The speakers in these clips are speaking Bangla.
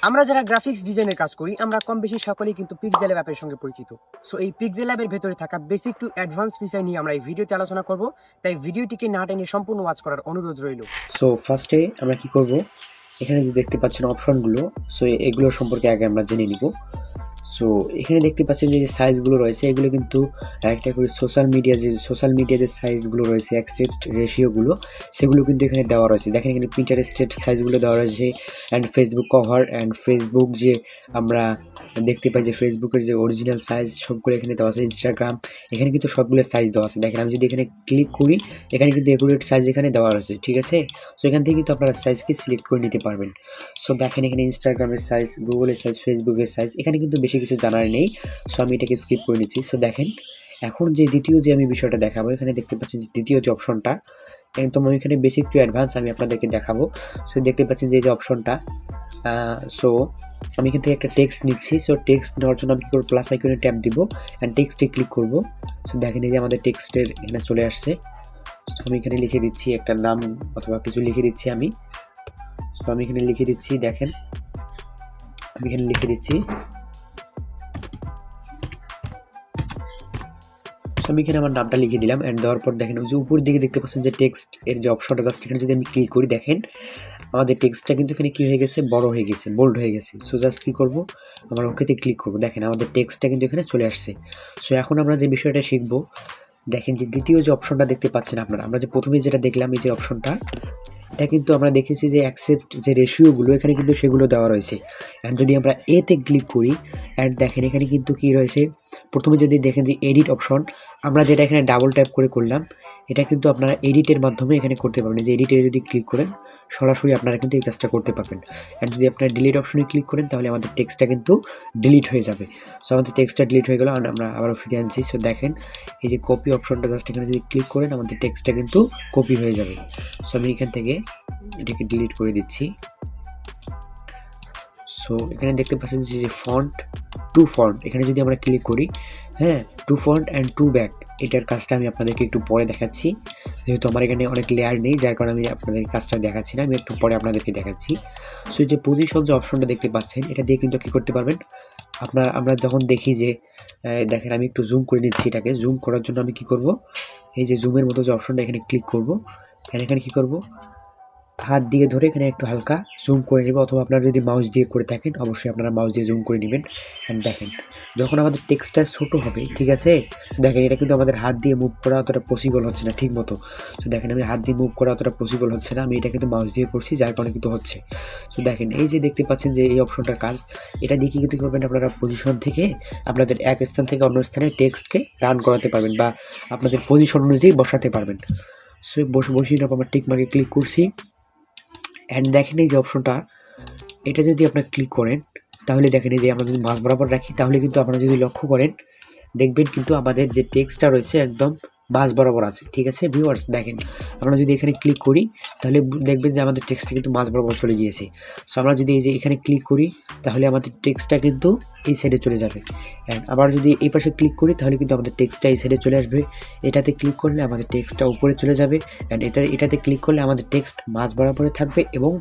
আমরা যারা গ্রাফিক্স ডিজাইনের কাজ করি আমরা কম বেশি সকলেই কিন্তু পিক্সেল অ্যাপের সঙ্গে পরিচিত। সো এই পিক্সেল অ্যাপের ভেতরে থাকা বেসিক টু অ্যাডভান্স বিষয় নিয়ে আমরা এই ভিডিওতে আলোচনা করব, তাই ভিডিওটিকে না টেনে সম্পূর্ণ ওয়াচ করার অনুরোধ রইল। সো ফার্স্টে আমরা কি করব, এখানে যে দেখতে পাচ্ছেন অপশনগুলো, সো এগুলো সম্পর্কে আগে আমরা জেনে নিব। সো এখানে দেখতে পাচ্ছেন যে সাইজগুলো রয়েছে, এগুলো কিন্তু একটা করে সোশ্যাল মিডিয়া যে সাইজগুলো রয়েছে, অ্যাকসেপ্ট রেশিওগুলো, সেগুলো কিন্তু এখানে দেওয়া রয়েছে। দেখেন এখানে পিন্টারেস্টের সাইজগুলো দেওয়া রয়েছে, and Facebook cover and Facebook যে আমরা দেখতে পাই যে ফেসবুকের যে অরিজিনাল সাইজ সবগুলো এখানে দেওয়া আছে। ইনস্টাগ্রাম এখানে কিন্তু সবগুলো সাইজ দেওয়া আছে। দেখেন আমি যদি এখানে ক্লিক করি, এখানে কিন্তু একুরেট সাইজ এখানে দেওয়া রয়েছে, ঠিক আছে। সো এখান থেকে কিন্তু আপনারা সাইজকে সিলেক্ট করে নিতে পারবেন। সো দেখেন এখানে ইনস্টাগ্রামের সাইজ, গুগলের সাইজ, ফেসবুকের সাইজ, এখানে কিন্তু বেশি কিছু জানার নেই। সো আমি এটাকে স্কিপ করে নিচ্ছি। সো দেখেন এখন যে দ্বিতীয় যে আমি বিষয়টা দেখাবো, এখানে দেখতে পাচ্ছেন যে দ্বিতীয় যে অপশনটা, একদম আমি এখানে বেসিক টু অ্যাডভান্স আমি আপনাদেরকে দেখাবো। সো দেখতে পাচ্ছেন যে এই যে অপশনটা, সো আমি এখান থেকে একটা টেক্সট নিচ্ছি। সো টেক্সট নেওয়ার জন্য আমি কী করবো, প্লাস আইকনে ট্যাপ দিব অ্যান্ড টেক্সটে ক্লিক করব। সো দেখেন এই যে আমাদের টেক্সটের এখানে চলে আসছে। সো আমি এখানে লিখে দিচ্ছি একটা নাম অথবা কিছু লিখে দিচ্ছি আমি। সো আমি এখানে লিখে দিচ্ছি, দেখেন আমি এখানে লিখে দিচ্ছি। সো আমি এখানে আমার নামটা লিখে দিলাম অ্যান্ড দেওয়ার পর দেখেন ওই যে উপর দিকে দেখতে পাচ্ছেন যে টেক্সট এর যে অপশনটা, জাস্ট এখানে যদি আমি ক্লিক করি, দেখেন আমাদের টেক্সটটা কিন্তু এখানে কী হয়ে গেছে, বড় হয়ে গেছে, বোল্ড হয়ে গেছে। সো জাস্ট কী করবো, আমরা ওকেতে ক্লিক করবো, দেখেন আমাদের টেক্সটটা কিন্তু এখানে চলে আসছে। সো এখন আমরা যে বিষয়টা শিখবো, দেখেন যে দ্বিতীয় যে অপশনটা দেখতে পাচ্ছেন আপনারা, আমরা যে প্রথমে যেটা দেখলাম এই যে অপশনটা, এটা কিন্তু আমরা দেখেছি যে অ্যাকসেপ্ট যে রেশিওগুলো এখানে কিন্তু সেগুলো দেওয়া রয়েছে। অ্যান্ড যদি আমরা এতে ক্লিক করি অ্যান্ড দেখেন এখানে কিন্তু কী রয়েছে, প্রথমে যদি দেখেন যে এডিট অপশন, আমরা যেটা এখানে ডাবল ট্যাপ করে করলাম, এটা কিন্তু আপনারা এডিটের মাধ্যমে এখানে করতে পারবেন। যে এডিটে যদি ক্লিক করেন সরাসরি আপনারা কিন্তু এই কাজটা করতে পারবেন। অ্যান্ড যদি আপনারা ডিলিট অপশনে ক্লিক করেন তাহলে আমাদের টেক্সটটা কিন্তু ডিলিট হয়ে যাবে। সো আমাদের টেক্সটটা ডিলিট হয়ে গেল, আমরা আবারও ফিরে আনছি। সো দেখেন এই যে কপি অপশনটা, জাস্ট এখানে যদি ক্লিক করেন আমাদের টেক্সটটা কিন্তু কপি হয়ে যাবে। সো আমি এখান থেকে এটাকে ডিলিট করে দিচ্ছি। সো এখানে দেখতে পাচ্ছেন যে ফন্ট টু ফন্ট, এখানে যদি আমরা ক্লিক করি, হ্যাঁ, to front and to back, এটার কাজটা আমি আপনাদেরকে একটু পরে দেখাচ্ছি। যেহেতু আমার এখানে অনেক লেয়ার নেই, যার কারণে আমি আপনাদের কাজটা দেখাচ্ছি না, আমি একটু পরে আপনাদেরকে দেখাচ্ছি। সো এই যে পজিশন যে অপশনটা দেখতে পাচ্ছেন, এটা দিয়ে কিন্তু কী করতে পারবেন, আমরা যখন দেখি যে দেখেন আমি একটু জুম করে নিচ্ছি, এটাকে জুম করার জন্য আমি কি করব, এই যে জুমের মতো যে অপশনটা এখানে ক্লিক করব, এখানে কি করব, হাত দিয়ে ধরে এখানে একটু হালকা জুম করে নেব, অথবা আপনারা যদি মাউস দিয়ে করে থাকেন অবশ্যই আপনারা মাউস দিয়ে জুম করে নেবেন। অ্যান্ড দেখেন যখন আমাদের টেক্সটটা ছোটো হবে, ঠিক আছে, দেখেন এটা কিন্তু আমাদের হাত দিয়ে মুভ করা অতটা পসিবল হচ্ছে না ঠিক মতো। তো দেখেন আমি হাত দিয়ে মুভ করা অতটা পসিবল হচ্ছে না, আমি এটা কিন্তু মাউস দিয়ে করছি, যার কারণে কিন্তু হচ্ছে। তো দেখেন এই যে দেখতে পাচ্ছেন যে এই অপশনটার কাজ, এটা দিয়ে কিন্তু করবেন আপনারা পজিশন থেকে আপনাদের এক স্থান থেকে অন্য স্থানে টেক্সটকে রান করাতে পারবেন বা আপনাদের পজিশন অনুযায়ী বসাতে পারবেন। সো বসিয়ে নেওয়ার পর আমার টিক মার্কে ক্লিক করছি। অ্যান্ড দেখেন এই যে অপশনটা, এটা যদি আপনারা ক্লিক করেন তাহলে দেখেন এই যে আমরা যদি মাঝ বরাবর রাখি তাহলে কিন্তু আপনারা যদি লক্ষ্য করেন দেখবেন কিন্তু আমাদের যে টেক্সটটা রয়েছে একদম মাঝ বরাবর আছে, ঠিক আছে ভিউয়ার্স। দেখেন আমরা যদি এখানে ক্লিক করি তাহলে দেখবেন যে আমাদের টেক্সটটা কিন্তু মাঝ বরাবর চলে গিয়েছে। সো আমরা যদি এই যে এখানে ক্লিক করি তাহলে আমাদের টেক্সটটা কিন্তু এই সাইডে চলে যাবে। অ্যান্ড আবার যদি এই পাশে ক্লিক করি তাহলে কিন্তু আমাদের টেক্সটটা এই সাইডে চলে আসবে। এটাতে ক্লিক করলে আমাদের টেক্সটটা উপরে চলে যাবে, অ্যান্ড এটাতে ক্লিক করলে আমাদের টেক্সট মাঝ বরাবরে থাকবে এবং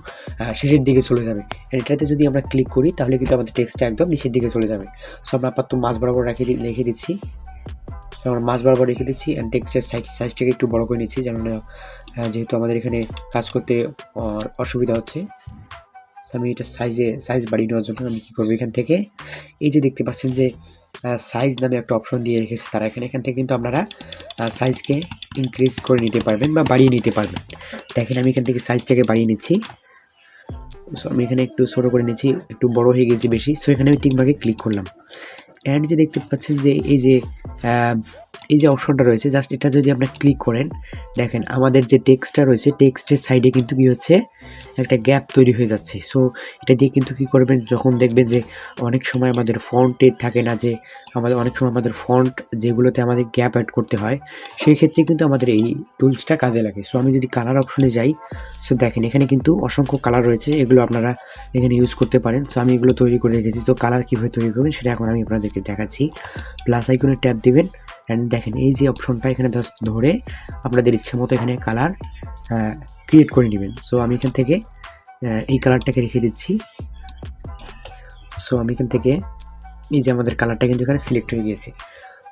শেষের দিকে চলে যাবে। এটাতে যদি আমরা ক্লিক করি তাহলে কিন্তু আমাদের টেক্সটটা একদম নিচের দিকে চলে যাবে। সো আমরা আপাতত মাঝ বরাবর রেখে দিচ্ছি। সো আমরা মাঝ বরাবর রেখে দিচ্ছি অ্যান্ড টেক্সটের সাইজটাকে একটু বড় করে নিচ্ছি, যেন যেহেতু আমাদের এখানে কাজ করতে অসুবিধা হচ্ছে। আমি এটা সাইজ বাড়িয়ে নেওয়ার জন্য আমি কী করবো, এখান থেকে এই যে দেখতে পাচ্ছেন যে সাইজ নামে একটা অপশন দিয়ে রেখেছে তারা, এখান থেকে কিন্তু আপনারা সাইজকে ইনক্রিজ করে নিতে পারবেন বা বাড়িয়ে নিতে পারবেন। দেখেন আমি এখান থেকে সাইজটাকে বাড়িয়ে নিচ্ছি। সো আমি এখানে একটু ছোটো করে নিচ্ছি, একটু বড় হয়ে গেছে বেশি। সো এখানে আমি টিক মার্কে ক্লিক করলাম। অ্যান্ড যে দেখতে পাচ্ছেন যে এই যে অপশনটা রয়েছে, জাস্ট এটা যদি আপনারা ক্লিক করেন, দেখেন আমাদের যে টেক্সটটা রয়েছে টেক্সটের সাইডে কিন্তু কী হচ্ছে, একটা গ্যাপ তৈরি হয়ে যাচ্ছে। সো এটা দিয়ে কিন্তু কী করবেন, যখন দেখবেন যে অনেক সময় আমাদের ফন্টে থাকে না, যে অনেক সময় আমাদের ফন্ট যেগুলোতে আমাদের গ্যাপ অ্যাড করতে হয়, সেই ক্ষেত্রে কিন্তু আমাদের এই টুলসটা কাজে লাগে। সো আমি যদি কালার অপশনে যাই, সো দেখেন এখানে কিন্তু অসংখ্য কালার রয়েছে, এগুলো আপনারা এখানে ইউজ করতে পারেন। সো আমি এগুলো তৈরি করে রেখেছি। তো কালার কীভাবে তৈরি করবেন সেটা এখন আমি আপনাদেরকে দেখাচ্ছি। প্লাস আইকনে ট্যাপ দিবেন অ্যান্ড দেখেন এই যে অপশনটা এখানে জাস্ট ধরে আপনাদের ইচ্ছা মতো এখানে কালার ক্রিয়েট করে নেবেন। সো আমি এখান থেকে এই কালারটাকে রেখে দিচ্ছি। সো আমি এখান থেকে এই যে আমাদের কালারটা কিন্তু এখানে সিলেক্ট হয়ে গিয়েছে।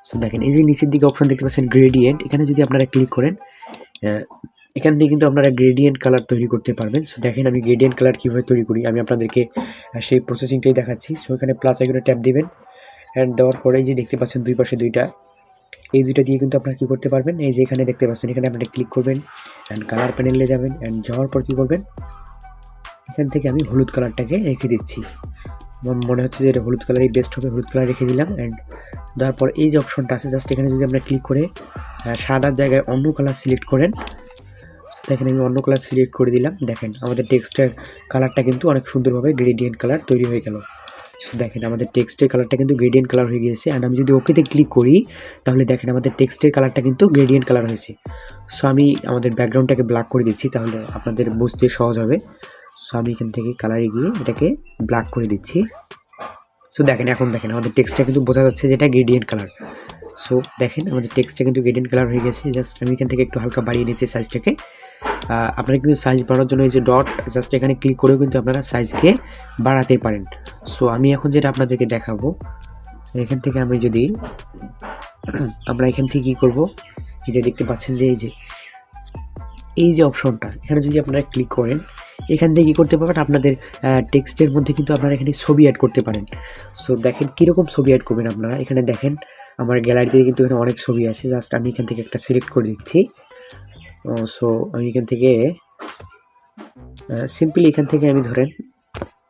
সো দেখেন এই যে নিচের দিকে অপশন দেখতে পাচ্ছেন গ্রেডিয়েন্ট, এখানে যদি আপনারা ক্লিক করেন এখান থেকে কিন্তু আপনারা গ্রেডিয়েন্ট কালার তৈরি করতে পারবেন। সো দেখেন আমি গ্রেডিয়েন্ট কালার কীভাবে তৈরি করি আমি আপনাদেরকে সেই প্রসেসিংটাই দেখাচ্ছি। সো এখানে প্লাস আইকনে ট্যাপ দিবেন, অ্যান্ড দেওয়ার পরে যে দেখতে পাচ্ছেন দুই পাশে দুইটা, এই দুইটা দিয়ে কিন্তু আপনারা কী করতে পারবেন, এই যে এখানে দেখতে পাচ্ছেন এখানে আপনারা ক্লিক করবেন অ্যান্ড কালার প্যানেলে যাবেন, অ্যান্ড যাওয়ার পর কী করবেন, এখান থেকে আমি হলুদ কালারটাকে রেখে দিচ্ছি। আমার মনে হচ্ছে যে এটা হলুদ কালারই বেস্ট হবে, হলুদ কালার রেখে দিলাম। অ্যান্ড দেওয়ার পর এই যে অপশনটা আছে জাস্ট এখানে যদি আমরা ক্লিক করে সাদার জায়গায় অন্য কালার সিলেক্ট করেন, দেখেন আমি অন্য কালার সিলেক্ট করে দিলাম। দেখেন আমাদের টেক্সটের কালারটা কিন্তু অনেক সুন্দরভাবে গ্রেডিয়েন্ট কালার তৈরি হয়ে গেল। সো দেখেন আমাদের টেক্সটের কালারটা কিন্তু গ্রেডিয়েন্ট কালার হয়ে গিয়েছে। অ্যান্ড আমি যদি ওকেতে ক্লিক করি তাহলে দেখেন আমাদের টেক্সটের কালারটা কিন্তু গ্রেডিয়েন্ট কালার হয়েছে। সো আমি আমাদের ব্যাকগ্রাউন্ডটাকে ব্ল্যাক করে দিচ্ছি তাহলে আপনাদের বুঝতে সহজ হবে। সো আমি এখান থেকে কালারে গিয়ে এটাকে ব্ল্যাক করে দিচ্ছি। সো দেখেন এখন দেখেন আমাদের টেক্সটটা কিন্তু বোঝা যাচ্ছে যে এটা গ্রেডিয়েন্ট কালার। সো দেখেন আমাদের টেক্সটটা কিন্তু গ্রেডিয়েন্ট কালার হয়ে গেছে। জাস্ট আমি এখান থেকে একটু হালকা বাড়িয়ে নিচ্ছি সাইজটাকে। আপনারা কিন্তু সাইজ বাড়ানোর জন্য এই যে ডট জাস্ট এখানে ক্লিক করেও কিন্তু আপনারা সাইজকে বাড়াতে পারেন। সো আমি এখন যেটা আপনাদেরকে দেখাবো, এখান থেকে আমি যদি আমরা এখান থেকে কী করবো, এই যে দেখতে পাচ্ছেন যে এই যে অপশনটা এখানে যদি আপনারা ক্লিক করেন এখান থেকে কী করতে পারবেন, আপনাদের টেক্সটের মধ্যে কিন্তু আপনারা এখানে ছবি অ্যাড করতে পারেন। সো দেখেন কীরকম ছবি অ্যাড করবেন আপনারা, এখানে দেখেন আমার গ্যালারিতে কিন্তু এখানে অনেক ছবি আছে। জাস্ট আমি এখান থেকে একটা সিলেক্ট করে দিচ্ছি। সো আমি এখান থেকে সিম্পলি এখান থেকে আমি ধরেন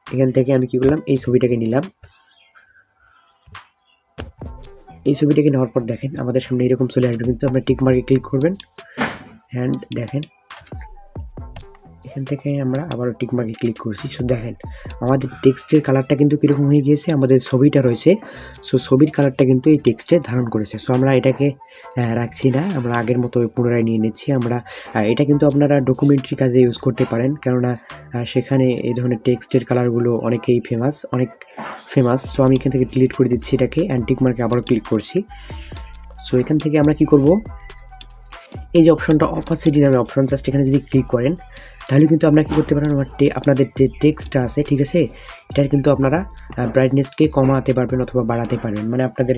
এখান থেকে আমি কী করলাম, এই ছবিটাকে নিলাম। এই ছবিটাকে নেওয়ার পর দেখেন আমাদের সামনে এরকম চলে আসবে, কিন্তু আপনার টিক মার্কে ক্লিক করবেন অ্যান্ড দেখেন এখান থেকে আমরা আবারও টিক মার্কে ক্লিক করছি। সো দেখেন আমাদের টেক্সটের কালারটা কিন্তু কীরকম হয়ে গিয়েছে, আমাদের ছবিটা রয়েছে সো ছবির কালারটা কিন্তু এই টেক্সটে ধারণ করেছে। সো আমরা এটাকে রাখছি না, আমরা আগের মতো পুনরায় নিয়ে নিচ্ছি। আমরা এটা কিন্তু আপনারা ডকুমেন্টারি কাজে ইউজ করতে পারেন, কেননা সেখানে এই ধরনের টেক্সটের কালারগুলো অনেক ফেমাস। সো আমি এখান থেকে ডিলিট করে দিচ্ছি এটাকে অ্যান্ড টিক মার্কে আবারও ক্লিক করছি। সো এখান থেকে আমরা কি করব, এই যে অপশনটা অপাসিটি নামে অপশন, জাস্ট এখানে যদি ক্লিক করেন তাহলে কিন্তু আপনারা কী করতে পারেন, আপনাদের যে টেক্সটটা আছে ঠিক আছে এটার কিন্তু আপনারা ব্রাইটনেসকে কমাতে পারবেন অথবা বাড়াতে পারবেন, মানে আপনাদের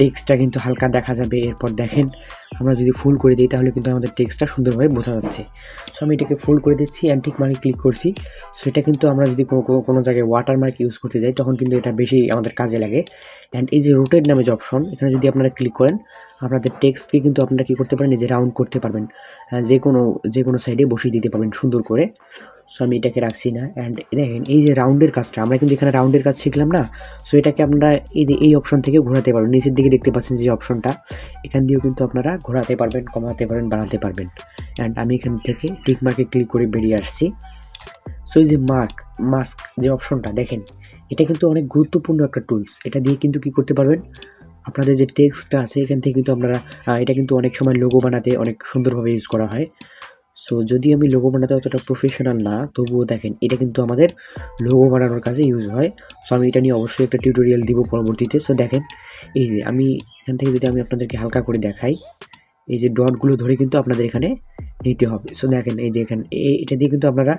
টেক্সটটা কিন্তু হালকা দেখা যাবে। এরপর দেখেন আমরা যদি ফুল করে দিই তাহলে কিন্তু আমাদের টেক্সটটা সুন্দরভাবে বোঝা যাচ্ছে। সো আমি এটাকে ফুল করে দিচ্ছি অ্যান্ড টিক মার্কে ক্লিক করছি। সো এটা কিন্তু আমরা যদি কোনো জায়গায় ওয়াটারমার্ক ইউজ করতে যাই তখন কিন্তু এটা বেশি আমাদের কাজে লাগে। অ্যান্ড এই যে রোটেট নামে যে অপশন এখানে যদি আপনারা ক্লিক করেন আপনাদের টেক্সটকে কিন্তু আপনারা কী করতে পারেন, এই যে রাউন্ড করতে পারবেন, যে কোনো সাইডে বসিয়ে দিতে পারবেন সুন্দর করে। সো আমি এটাকে রাখছি না। অ্যান্ড দেখেন এই যে রাউন্ডের কাজটা আমরা কিন্তু এখানে রাউন্ডের কাজ শিখলাম না। সো এটাকে আপনারা এই অপশন থেকে ঘোরাতে পারবেন, নিচের দিকে দেখতে পাচ্ছেন যে অপশনটা এখান দিয়েও কিন্তু আপনারা ঘোরাতে পারবেন, কমাতে পারবেন, বাড়াতে পারবেন। অ্যান্ড আমি এখান থেকে টিক মার্কে ক্লিক করে বেরিয়ে আসছি। সো এই যে মাস্ক যে অপশনটা দেখেন এটা কিন্তু অনেক গুরুত্বপূর্ণ একটা টুলস। এটা দিয়ে কিন্তু কী করতে পারবেন, আপনাদের যে টেক্সটটা আছে এখান থেকে কিন্তু আপনারা এটা কিন্তু অনেক সময় লোগো বানাতে অনেক সুন্দরভাবে ইউজ করা হয়। সো যদি আমি লোগো বানাতে অতটা প্রফেশনাল না, তবুও দেখেন এটা কিন্তু আমাদের লোগো বানানোর কাজে ইউজ হয়। সো আমি এটা নিয়ে অবশ্যই একটা টিউটোরিয়াল দিব পরবর্তীতে। সো দেখেন এই যে আমি এখান থেকে যদি আমি আপনাদেরকে হালকা করে দেখাই, এই যে ডটগুলো ধরে কিন্তু আপনাদের এখানে নিতে হবে। সো দেখেন এই যে এখানে এটা দিয়ে কিন্তু আপনারা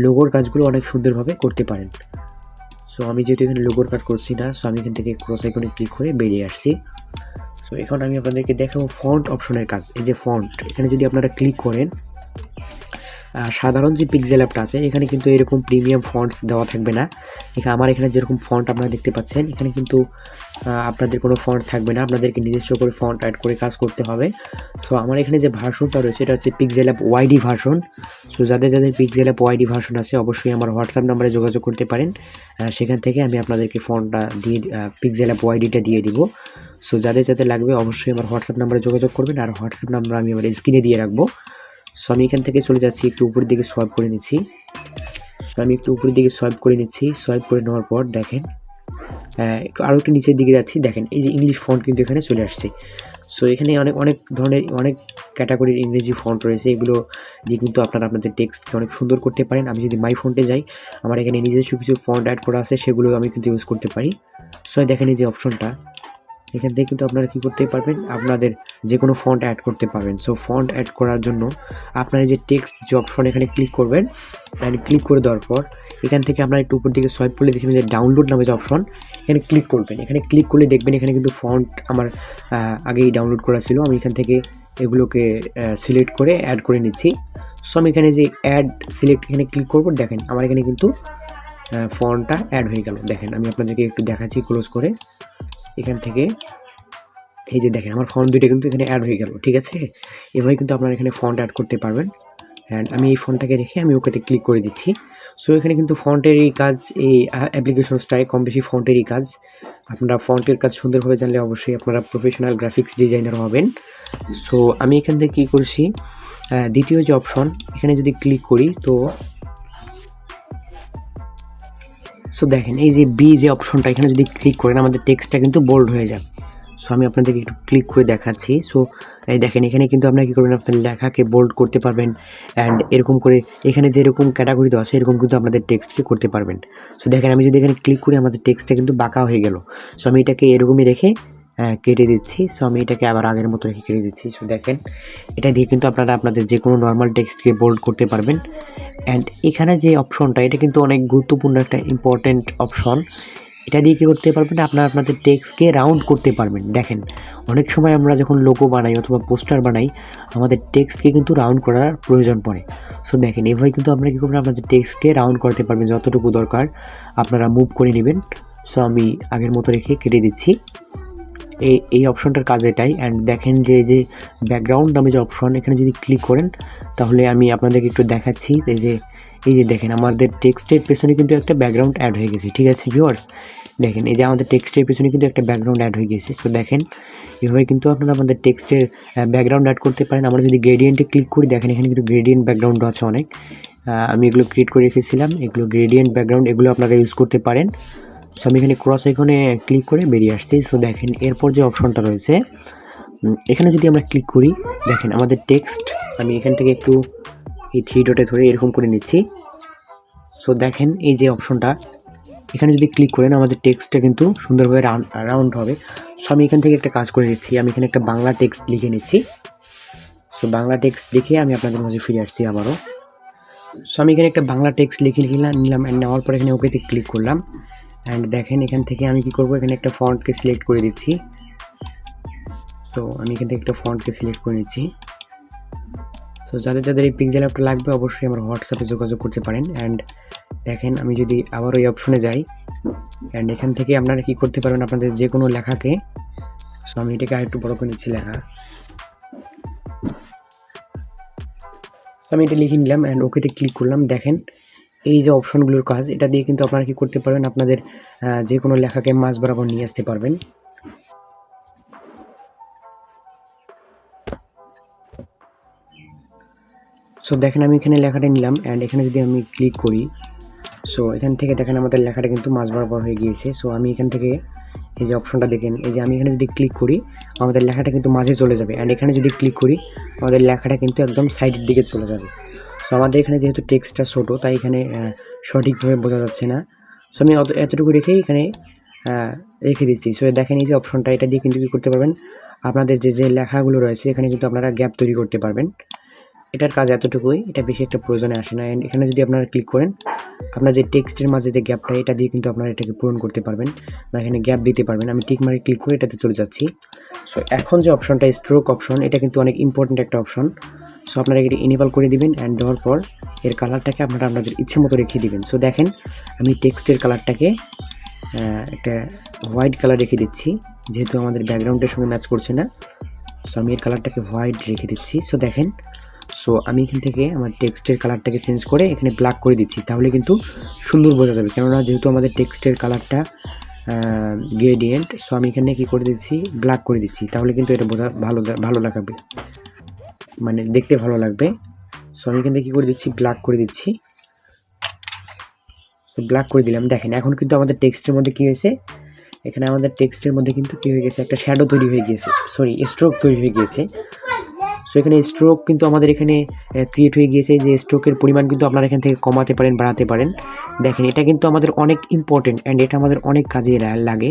লোগোর কাজগুলো অনেক সুন্দরভাবে করতে পারেন। সো আমি যেহেতু এখানে লোগোর কাজ করছি না, সো আমি এখান থেকে ক্রস আইকনে ক্লিক করে বেরিয়ে আসছি। সো এখন আমি আপনাদেরকে দেখাবো ফন্ট অপশনের কাজ। এই যে ফন্ট এখানে যদি আপনারা ক্লিক করেন, সাধারণ যে পিক্সেল অ্যাপটা আছে এখানে কিন্তু এরকম প্রিমিয়াম ফন্টস দেওয়া থাকবে না। আমার এখানে যেরকম ফন্ট আপনারা দেখতে পাচ্ছেন এখানে কিন্তু আপনাদের কোনো ফন্ট থাকবে না, আপনাদেরকে নিজস্ব করে ফন্ট অ্যাড করে কাজ করতে হবে। সো আমার এখানে যে ভার্সনটা রয়েছে এটা হচ্ছে pixel app wide version. So যাদের পিক্সেল অ্যাপ ওয়াইডি ভার্সন আছে অবশ্যই আমার হোয়াটসঅ্যাপ নাম্বারে যোগাযোগ করতে পারেন, সেখান থেকে আমি আপনাদেরকে ফন্টটা দিয়ে পিক্সেল অ্যাপ ওয়াইডিটা দিয়ে দিব। সো যাদের লাগবে অবশ্যই আমার হোয়াটসঅ্যাপ নাম্বারে যোগাযোগ করবেন, আর হোয়াটসঅ্যাপ নাম্বার আমি আমার স্ক্রিনে দিয়ে রাখবো। সো আমি এখান থেকে চলে যাচ্ছি, একটু উপরের দিকে সোয়াইপ করে নিচ্ছি। সোয়াইপ করে নেওয়ার পর দেখেন একটু আরও একটু নিচের দিকে যাচ্ছি, দেখেন এই যে ইংলিশ ফন্ট কিন্তু এখানে চলে আসছে। সো এখানে অনেক ধরনের অনেক ক্যাটাগরির ইংরেজি ফন্ট রয়েছে, এগুলো দিয়ে কিন্তু আপনারা আপনাদের টেক্সটকে অনেক সুন্দর করতে পারেন। আমি যদি মাই ফন্টে যাই আমার এখানে নিজস্ব কিছু ফন্ট অ্যাড করা আছে, সেগুলো আমি কিন্তু ইউজ করতে পারি। সো দেখেন এই যে অপশনটা এখান থেকে কিন্তু আপনারা কী করতে পারবেন, আপনাদের যে কোনো ফন্ট অ্যাড করতে পারবেন। সো ফন্ট অ্যাড করার জন্য আপনারা যে টেক্সট যে অপশন এখানে ক্লিক করবেন, অ্যান্ড ক্লিক করে দেওয়ার পর এখান থেকে আপনারা একটু উপর দিকে সোয়াইপ করলে দেখবেন যে ডাউনলোড নামে যে অপশন, এখানে ক্লিক করবেন। এখানে ক্লিক করলে দেখবেন এখানে কিন্তু ফন্ট আমার আগেই ডাউনলোড করা ছিল। আমি এখান থেকে এগুলোকে সিলেক্ট করে অ্যাড করে নিচ্ছি। সো আমি এখানে যে অ্যাড সিলেক্ট এখানে ক্লিক করবো, দেখেন আমার এখানে কিন্তু ফন্টটা অ্যাড হয়ে গেল। দেখেন আমি আপনাদেরকে একটু দেখাচ্ছি ক্লোজ করে। এখান থেকে এই যে দেখেন আমার ফন্ট দুইটা কিন্তু এখানে অ্যাড হয়ে গেল, ঠিক আছে। এভাবে কিন্তু আপনারা এখানে ফন্ট অ্যাড করতে পারবেন। অ্যান্ড আমি এই ফন্টটাকে রেখে আমি ওকেতে ক্লিক করে দিচ্ছি। সো এখানে কিন্তু ফন্টেরই কাজ, এই অ্যাপ্লিকেশনসটায় কম বেশি ফন্টেরই কাজ। আপনারা ফন্টের কাজ সুন্দরভাবে জানলে অবশ্যই আপনারা প্রফেশনাল গ্রাফিক্স ডিজাইনার হবেন। সো আমি এখান থেকে কী করছি, দ্বিতীয় যে অপশন এখানে যদি ক্লিক করি তো দেখেন এই যে বি যে অপশনটা এখানে যদি ক্লিক করেন আমাদের টেক্সটটা কিন্তু বোল্ড হয়ে যাবে। সো আমি আপনাদেরকে একটু ক্লিক করে দেখাচ্ছি। সো এই দেখেন এখানে কিন্তু আপনারা কী করবেন, আপনার লেখাকে বোল্ড করতে পারবেন। অ্যান্ড এরকম করে এখানে যেরকম ক্যাটাগরি দেওয়া আছে এরকম কিন্তু আপনাদের টেক্সটকে করতে পারবেন। সো দেখেন আমি যদি এখানে ক্লিক করি আমাদের টেক্সটটা কিন্তু বাঁকা হয়ে গেল। সো আমি এটাকে এরকমই রেখে কেটে দিচ্ছি। সো আমি এটাকে আবার আগের মতো রেখে কেটে দিচ্ছি। সো দেখেন এটা দিয়ে কিন্তু আপনারা আপনাদের যে কোনো নর্মাল টেক্সটকে বোল্ড করতে পারবেন। অ্যান্ড এখানে যে অপশনটা এটা কিন্তু অনেক গুরুত্বপূর্ণ একটা ইম্পর্ট্যান্ট অপশন। এটা দিয়ে কী করতে পারবেন, আপনারা আপনাদের টেক্সটকে রাউন্ড করতে পারবেন। দেখেন অনেক সময় আমরা যখন লোগো বানাই অথবা পোস্টার বানাই আমাদের টেক্সটকে কিন্তু রাউন্ড করার প্রয়োজন পড়ে। সো দেখেন এভাবে কিন্তু আপনারা কী করবেন, আপনাদের টেক্সটকে রাউন্ড করতে পারবেন, যতটুকু দরকার আপনারা মুভ করে নেবেন। সো আমি আগের মতো রেখে কেটে দিচ্ছি। এই অপশনটার কাজ এটাই। অ্যান্ড দেখেন যে ব্যাকগ্রাউন্ড নামে যে অপশন এখানে যদি ক্লিক করেন তাহলে আমি আপনাদেরকে একটু দেখাচ্ছি। এই যে দেখেন আমাদের টেক্সটের পেছনে কিন্তু একটা ব্যাকগ্রাউন্ড অ্যাড হয়ে গেছে, ঠিক আছে ভিউয়ার্স। দেখেন এই যে আমাদের টেক্সটের পেছনে কিন্তু একটা ব্যাকগ্রাউন্ড অ্যাড হয়ে গেছে। সো দেখেন এভাবে কিন্তু আপনারা আমাদের টেক্সটের ব্যাকগ্রাউন্ড অ্যাড করতে পারেন। আমরা যদি গ্রেডিয়েন্টে ক্লিক করি দেখেন এখানে কিন্তু গ্রেডিয়েন্ট ব্যাকগ্রাউন্ড আছে অনেক। আমি এগুলো ক্রিয়েট করে রেখেছিলাম, এগুলো গ্রেডিয়েন্ট ব্যাকগ্রাউন্ড, এগুলো আপনারা ইউজ করতে পারেন। সো আমি এখানে ক্রস আইকনে ক্লিক করে বেরিয়ে আসছি। সো দেখেন এরপর যে অপশনটা রয়েছে এখানে যদি আমরা ক্লিক করি দেখেন আমাদের টেক্সট, আমি এখান থেকে একটু এই 3 ডটে ধরে এরকম করে নিচ্ছি। সো দেখেন এই যে অপশনটা এখানে যদি ক্লিক করেন আমাদের টেক্সটটা কিন্তু সুন্দরভাবে রাউন্ড হবে। সো আমি এখান থেকে একটা কাজ করে নিচ্ছি, আমি এখানে একটা বাংলা টেক্সট লিখে নিচ্ছি। সো বাংলা টেক্সট লিখে আমি আপনাদের মাঝে ফিরে আসছি আবারও। সো আমি এখানে একটা বাংলা টেক্সট লিখে নিলাম। অ্যান্ড নেওয়ার পর এখানে ওকেতে ক্লিক করলাম। অ্যান্ড দেখেন এখান থেকে আমি কি করব, এখানে একটা ফন্টকে সিলেক্ট করে দিচ্ছি। তো আমি এখান থেকে একটা ফন্টকে সিলেক্ট করে নিচ্ছি। তো যাদের এই পিক্সেল অ্যাপটা লাগবে অবশ্যই আমার হোয়াটসঅ্যাপে যোগাযোগ করতে পারেন। অ্যান্ড দেখেন আমি যদি আবার ওই অপশনে যাই অ্যান্ড এখান থেকে আপনারা কি করতে পারবেন আপনাদের যে কোনো লেখাকে, সো আমি এটাকে আরেকটু বড় করে নিচ্ছি লেখা। আমি এটা লিখে নিলাম অ্যান্ড ওকেতে ক্লিক করলাম। দেখেন এই যে অপশনগুলোর কাজ, এটা দিয়ে কিন্তু আপনারা কি করতে পারবেন, আপনাদের যে কোনো লেখাকে মাঝ বরাবর নিয়ে আসতে পারবেন। সো দেখেন আমি এখানে লেখাটা নিলাম অ্যান্ড এখানে যদি আমি ক্লিক করি সো এখান থেকে দেখেন আমাদের লেখাটা কিন্তু মাঝ বরাবর হয়ে গিয়েছে। সো আমি এখান থেকে এই যে অপশনটা দেখেন, এই যে আমি এখানে যদি ক্লিক করি আমাদের লেখাটা কিন্তু মাঝে চলে যাবে। অ্যান্ড এখানে যদি ক্লিক করি আমাদের লেখাটা কিন্তু একদম সাইডের দিকে চলে যাবে। সো আমাদের এখানে যেহেতু টেক্সটটা ছোটো তাই এখানে সঠিকভাবে বোঝা যাচ্ছে না। সো আমি এতটুকু রেখেই এখানে রেখে দিচ্ছি। সো দেখেন এই যে অপশনটা, এটা দিয়ে কিন্তু কী করতে পারবেন, আপনাদের যে লেখাগুলো রয়েছে এখানে কিন্তু আপনারা গ্যাপ তৈরি করতে পারবেন। এটার কাজ এতটুকুই, এটা বেশি একটা প্রয়োজনে আসে না। অ্যান্ড এখানে যদি আপনারা ক্লিক করেন আপনার যে টেক্সটের মাঝে যে গ্যাপটা এটা দিয়ে কিন্তু আপনারা এটাকে পূরণ করতে পারবেন বা এখানে গ্যাপ দিতে পারবেন। আমি টিক মারে ক্লিক করে এটাতে চলে যাচ্ছি। সো এখন যে অপশনটা স্ট্রোক অপশন, এটা কিন্তু অনেক ইম্পর্ট্যান্ট একটা অপশন। সো আপনারা এটি ইনেবল করে দিবেন অ্যান্ড দেওয়ার পর এর কালারটাকে আপনারা আপনাদের ইচ্ছে মতো রেখে দিবেন। সো দেখেন আমি টেক্সটের কালারটাকে একটা হোয়াইট কালার রেখে দিচ্ছি, যেহেতু আমাদের ব্যাকগ্রাউন্ডের সঙ্গে ম্যাচ করছে না। সো আমি এর কালারটাকে হোয়াইট রেখে দিচ্ছি। সো দেখেন সো আমি এখান থেকে আমার টেক্সটের কালারটাকে চেঞ্জ করে এখানে ব্ল্যাক করে দিচ্ছি, তাহলে কিন্তু সুন্দর বোঝা যাবে। কেননা যেহেতু আমাদের টেক্সটের কালারটা গ্রেডিয়েন্ট, সো আমি এখানে কী করে দিচ্ছি, ব্ল্যাক করে দিচ্ছি, তাহলে কিন্তু এটা বোঝা ভালো লাগাবে, মানে দেখতে ভালো লাগবে। সো আমি এখান থেকে কী করে দিচ্ছি, ব্ল্যাক করে দিচ্ছি। সো ব্ল্যাক করে দিলাম। দেখেন এখন কিন্তু আমাদের টেক্সটের মধ্যে কী হয়েছে, এখানে আমাদের টেক্সটের মধ্যে কিন্তু কী হয়ে গেছে, একটা শ্যাডো তৈরি হয়ে গিয়েছে, সরি স্ট্রোক তৈরি হয়ে গিয়েছে। সো এখানে স্ট্রোক কিন্তু আমাদের এখানে ক্রিয়েট হয়ে গিয়েছে। যে স্ট্রোকের পরিমাণ কিন্তু আপনারা এখান থেকে কমাতে পারেন, বাড়াতে পারেন। দেখেন এটা কিন্তু আমাদের অনেক ইম্পর্টেন্ট অ্যান্ড এটা আমাদের অনেক কাজে লাগে।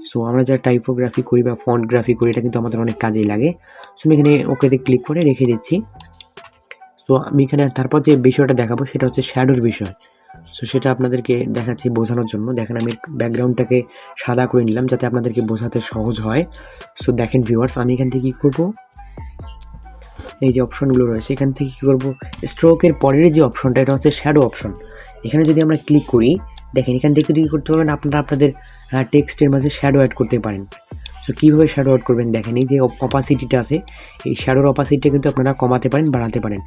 সো আমরা যারা টাইপোগ্রাফি করি বা ফন্টগ্রাফি করি এটা কিন্তু আমাদের অনেক কাজেই লাগে। সো আমি এখানে ওকেতে ক্লিক করে রেখে দিচ্ছি। সো আমি এখানে তারপর যে বিষয়টা দেখাবো সেটা হচ্ছে শ্যাডোর বিষয়। সো সেটা আপনাদেরকে দেখাচ্ছি বোঝানোর জন্য। দেখেন আমি ব্যাকগ্রাউন্ডটাকে সাদা করে নিলাম যাতে আপনাদেরকে বোঝাতে সহজ হয়। সো দেখেন ভিউয়ার্স, আমি এখান থেকে কী করব, এই যে অপশনগুলো রয়েছে এখান থেকে কী করব, স্ট্রোকের পরের যে অপশনটা এটা হচ্ছে শ্যাডো অপশন। এখানে যদি আমরা ক্লিক করি, দেখেন এখান থেকে কী করতে পারবেন, আপনারা আপনাদের টেক্সটের মাঝে শ্যাডো অ্যাড করতে পারেন। সো কীভাবে শ্যাডো অ্যাড করবেন, দেখেন এই যে অপাসিটিটা আছে, এই শ্যাডোর অপাসিটিটা কিন্তু আপনারা কমাতে পারেন, বাড়াতে পারেন।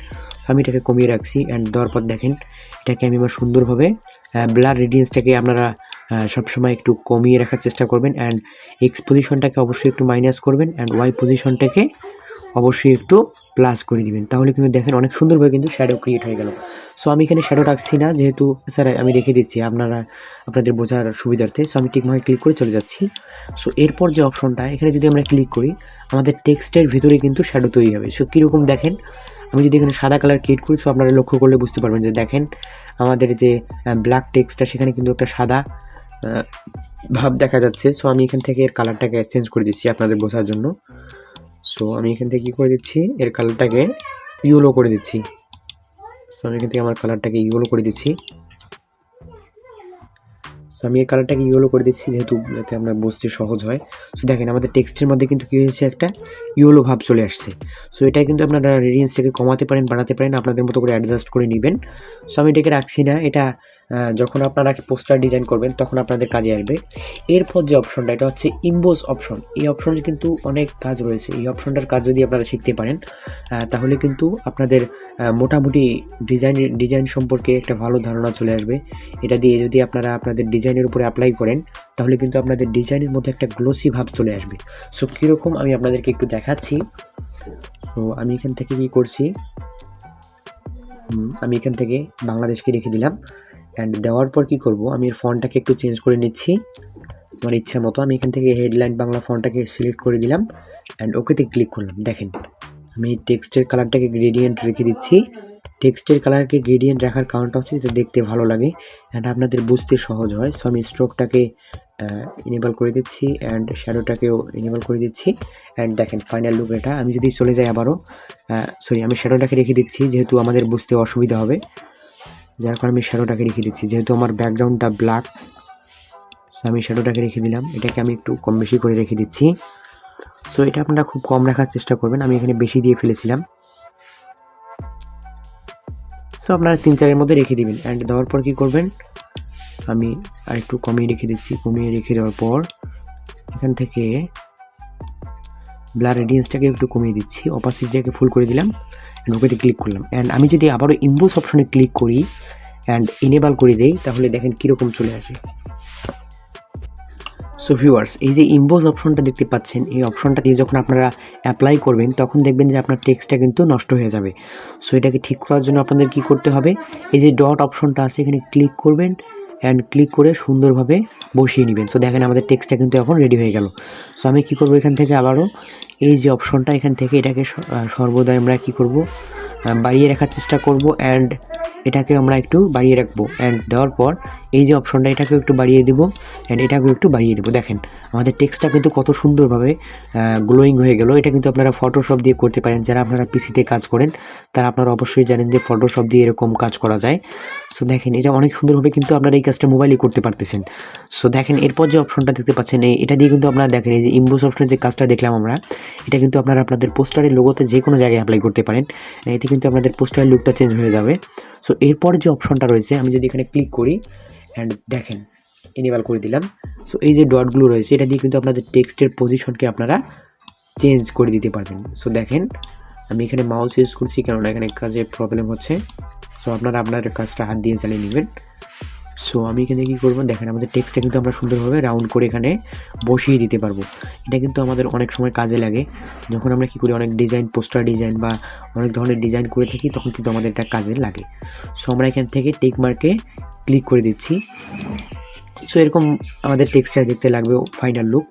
আমি এটাকে কমিয়ে রাখছি অ্যান্ড দেওয়ার পর দেখেন এটাকে আমি আমার সুন্দরভাবে ব্লার রেডিয়েন্সটাকে আপনারা সবসময় একটু কমিয়ে রাখার চেষ্টা করবেন অ্যান্ড এক্স পজিশনটাকে অবশ্যই একটু মাইনাস করবেন অ্যান্ড ওয়াই পজিশনটাকে অবশ্যই একটু প্লাস করে দিবেন। তাহলে কিন্তু দেখেন অনেক সুন্দরভাবে কিন্তু শ্যাডো ক্রিয়েট হয়ে গেল। সো আমি এখানে শ্যাডো রাখছি না, যেহেতু স্যার আমি রেখে দিচ্ছি আপনাদের বোঝার সুবিধার্থে। সো আমি টিকমার্কে ক্লিক করে চলে যাচ্ছি। সো এরপর যে অপশনটা এখানে যদি আমরা ক্লিক করি, আমাদের টেক্সটের ভিতরে কিন্তু শ্যাডো তৈরি হবে। সো কীরকম দেখেন, আমি যদি এখানে সাদা কালার ক্রিয়েট করি, সো আপনারা লক্ষ্য করলে বুঝতে পারবেন যে দেখেন আমাদের যে ব্ল্যাক টেক্সটটা সেখানে কিন্তু একটা সাদা ভাব দেখা যাচ্ছে। সো আমি এখান থেকে এর কালারটাকে চেঞ্জ করে দিচ্ছি আপনাদের বোঝার জন্য। সো আমি এখান থেকে কী করে দিচ্ছি, এর কালারটাকে ইয়েলো করে দিচ্ছি। সো আমি এখান থেকে আমার কালারটাকে ইয়েলো করে দিচ্ছি। সো আমি এই কালারটাকে ইয়েলো করে দিচ্ছি যেহেতু যাতে আমরা বুঝতে সহজ হয়। সো দেখেন আমাদের টেক্সটের মধ্যে কিন্তু কী হয়েছে, একটা ইয়েলো ভাব চলে আসছে। সো এটা কিন্তু আপনারা রেডিয়েন্সটাকে কমাতে পারেন, বাড়াতে পারেন, আপনাদের মতো করে অ্যাডজাস্ট করে নেবেন। সো আমি এটাকে রাখছি না, এটা যখন আপনারা পোস্টার ডিজাইন করবেন তখন আপনাদের কাজে আসবে। এরপর যে অপশনটা এটা হচ্ছে ইমবোস অপশন। এই অপশনের কিন্তু অনেক কাজ রয়েছে। এই অপশনটার কাজ যদি আপনারা শিখতে পারেন তাহলে কিন্তু আপনাদের মোটামুটি ডিজাইন সম্পর্কে একটা ভালো ধারণা চলে আসবে। এটা দিয়ে যদি আপনারা আপনাদের ডিজাইনের উপরে অ্যাপ্লাই করেন তাহলে কিন্তু আপনাদের ডিজাইনের মধ্যে একটা গ্লোসি ভাব চলে আসবে। সো কীরকম আমি আপনাদেরকে একটু দেখাচ্ছি। সো আমি এখান থেকে কী করছি, আমি এখান থেকে বাংলাদেশকে রেখে দিলাম অ্যান্ড দেওয়ার পর কী করব, আমি এর ফন্টটাকে একটু চেঞ্জ করে নিচ্ছি আমার ইচ্ছা মতো। আমি এখান থেকে হেডলাইন বাংলা ফন্টটাকে সিলেক্ট করে দিলাম অ্যান্ড ওকেতে ক্লিক করলাম। দেখেন আমি টেক্সটের কালারটাকে গ্রেডিয়েন্ট রেখে দিচ্ছি। টেক্সটের কালারকে গ্রেডিয়েন্ট রাখার কারণটা হচ্ছে যে দেখতে ভালো লাগে অ্যান্ড আপনাদের বুঝতে সহজ হয়। সো আমি স্ট্রোকটাকে ইনেবল করে দিচ্ছি অ্যান্ড শ্যাডোটাকেও ইনেবল করে দিচ্ছি অ্যান্ড দেখেন ফাইনাল লুক এটা। আমি যদি চলে যাই আবারও, আমি শ্যাডোটাকে রেখে দিচ্ছি যেহেতু আমাদের বুঝতে অসুবিধা হবে, যার কারণে আমি শ্যাডোটাকে রেখে দিচ্ছি যেহেতু আমার ব্যাকগ্রাউন্ডটা ব্ল্যাক। সো আমি শ্যাডোটাকে রেখে দিলাম, এটাকে আমি একটু কম বেশি করে রেখে দিচ্ছি। সো এটা আপনারা খুব কম রাখার চেষ্টা করবেন, আমি এখানে বেশি দিয়ে ফেলেছিলাম। সো আপনারা 3-4-এর মধ্যে রেখে দিবেন অ্যান্ড দেওয়ার পর কী করবেন, আমি আর একটু কমিয়ে রেখে দিচ্ছি। কমিয়ে রেখে দেওয়ার পর এখান থেকে ব্লার রেডিয়েন্সটাকে একটু কমিয়ে দিচ্ছি, অপাসিটিটাকে ফুল করে দিলাম অ্যান্ড ওকেতে ক্লিক করলাম। অ্যান্ড আমি যদি আবারও ইমবোস অপশনে ক্লিক করি অ্যান্ড ইনেবল করে দেই তাহলে দেখেন কীরকম চলে আসে। সো ভিউয়ার্স, এই যে ইমবোস অপশনটা দেখতে পাচ্ছেন, এই অপশনটা দিয়ে যখন আপনারা অ্যাপ্লাই করবেন তখন দেখবেন যে আপনার টেক্সটটা কিন্তু নষ্ট হয়ে যাবে। সো এটাকে ঠিক করার জন্য আপনাদের কী করতে হবে, এই যে ডট অপশনটা আছে এখানে ক্লিক করবেন অ্যান্ড ক্লিক করে সুন্দরভাবে বসিয়ে নেবেন। সো দেখেন আমাদের টেক্সটটা কিন্তু এখন রেডি হয়ে গেল। সো আমি কী করবো, এখান থেকে আবারও এই যে অপশনটা এখান থেকে এটাকে সর্বদাই আমরা কী করব, বাড়িয়ে রাখার চেষ্টা করব অ্যান্ড এটাকে আমরা একটু বাড়িয়ে রাখবো অ্যান্ড দেওয়ার পর এই যে অপশনটা এটাকেও একটু বাড়িয়ে দেবো অ্যান্ড এটাকেও একটু বাড়িয়ে দেবো। দেখেন আমাদের টেক্সটটা কিন্তু কত সুন্দরভাবে গ্লোয়িং হয়ে গেল। এটা কিন্তু আপনারা ফটোশপ দিয়ে করতে পারেন, যারা আপনারা পিসিতে কাজ করেন তারা আপনারা অবশ্যই জানেন যে ফটোশপ দিয়ে এরকম কাজ করা যায়। সো দেখেন এটা অনেক সুন্দরভাবে কিন্তু আপনারা এই কাজটা মোবাইলে করতে পারতেছেন। সো দেখেন এরপর যে অপশনটা দেখতে পাচ্ছেন এটা দিয়ে কিন্তু আপনারা দেখেন এই যে ইমবোস অপশনের যে কাজটা দেখলাম আমরা, এটা কিন্তু আপনারা আপনাদের পোস্টারের লোগোতে যে কোনো জায়গায় অ্যাপ্লাই করতে পারেন। এতে কিন্তু আপনাদের পোস্টারের লুকটা চেঞ্জ হয়ে যাবে। সো এরপর যে অপশনটা রয়েছে আমি যদি এখানে ক্লিক করি অ্যান্ড দেখেন ইনেবল করে দিলাম। সো এই যে ডটগুলো রয়েছে এটা দিয়ে কিন্তু আপনাদের টেক্সটের পজিশনকে আপনারা চেঞ্জ করে দিতে পারবেন। সো দেখেন আমি এখানে মাউস ইউজ করছি কেননা এখানে কাজে প্রবলেম হচ্ছে। সো আপনারা আপনার কাজটা হাত দিয়ে চালিয়ে নেবেন। সো আমি এখানে কী করবো, দেখেন আমাদের টেক্সটটা কিন্তু আমরা সুন্দরভাবে রাউন্ড করে এখানে বসিয়ে দিতে পারবো। এটা কিন্তু আমাদের অনেক সময় কাজে লাগে যখন আমরা কী করি, অনেক ডিজাইন পোস্টার ডিজাইন বা অনেক ধরনের ডিজাইন করে থাকি তখন কিন্তু আমাদের এটা কাজে লাগে। সো আমরা এখান থেকে টিক মার্কে ক্লিক করে দিচ্ছি। সো এরকম আমাদের টেক্সটটা দেখতে লাগবে ফাইনাল লুক।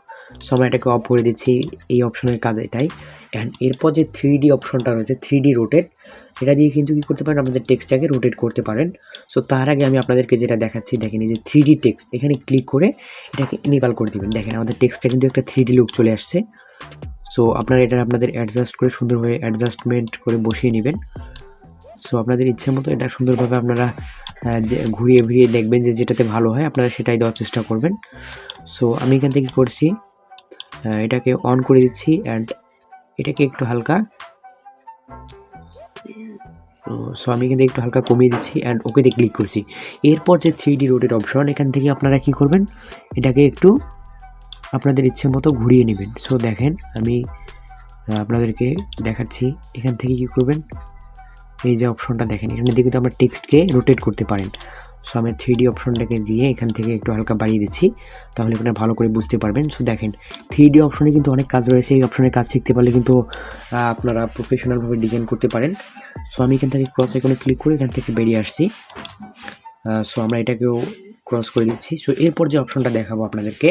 সো আমরা এটাকে অফ করে দিচ্ছি, এই অপশনের কাজ এটাই। অ্যান্ড এরপর যে 3D অপশনটা রয়েছে 3D রোটেট, এটা দিয়ে কিন্তু কী করতে পারেন, আমাদের টেক্সটটাকে রোটেট করতে পারেন। সো তার আগে আমি আপনাদেরকে যেটা দেখাচ্ছি, দেখেন এই যে 3D টেক্সট এখানে ক্লিক করে এটাকে ইনেবল করে দেবেন। দেখেন আমাদের টেক্সটটা কিন্তু একটা 3D লুক চলে আসছে। সো আপনারা এটা আপনাদের অ্যাডজাস্ট করে সুন্দরভাবে অ্যাডজাস্টমেন্ট করে বসিয়ে নেবেন। সো আপনাদের ইচ্ছে মতো এটা সুন্দরভাবে আপনারা যে ঘুরিয়ে ফিরিয়ে দেখবেন যে যেটাতে ভালো হয় আপনারা সেটাই দেওয়ার চেষ্টা করবেন। সো আমি এখান থেকে কি করছি, এটাকে অন করে দিচ্ছি অ্যান্ড এটাকে একটু হালকা সো আমি এখান থেকে একটু হালকা কমিয়ে দিচ্ছি অ্যান্ড ওকেতে ক্লিক করছি। এরপর যে 3D রোটেট অপশন, এখান থেকে আপনারা কি করবেন, এটাকে একটু আপনাদের ইচ্ছে মতো ঘুরিয়ে নেবেন। সো দেখেন আমি আপনাদেরকে দেখাচ্ছি, এখান থেকে কি করবেন, এই যে অপশনটা দেখেন এখানে দিয়ে কিন্তু আমরা টেক্সটকে রোটেট করতে পারেন। সো আমি 3D অপশনটাকে দিয়ে এখান থেকে একটু হালকা বাড়িয়ে দিচ্ছি, তাহলে আপনারা ভালো করে বুঝতে পারবেন। সো দেখেন 3D অপশনে কিন্তু অনেক কাজ রয়েছে, এই অপশনের কাজ শিখতে পারলে কিন্তু আপনারা প্রফেশনালভাবে ডিজাইন করতে পারেন। সো আমি এখান থেকে ক্রস আইকনে ক্লিক করে এখান থেকে বেরিয়ে আসছি। সো আমরা এটাকেও ক্রস করে দিচ্ছি। সো এরপর যে অপশনটা দেখাবো আপনাদেরকে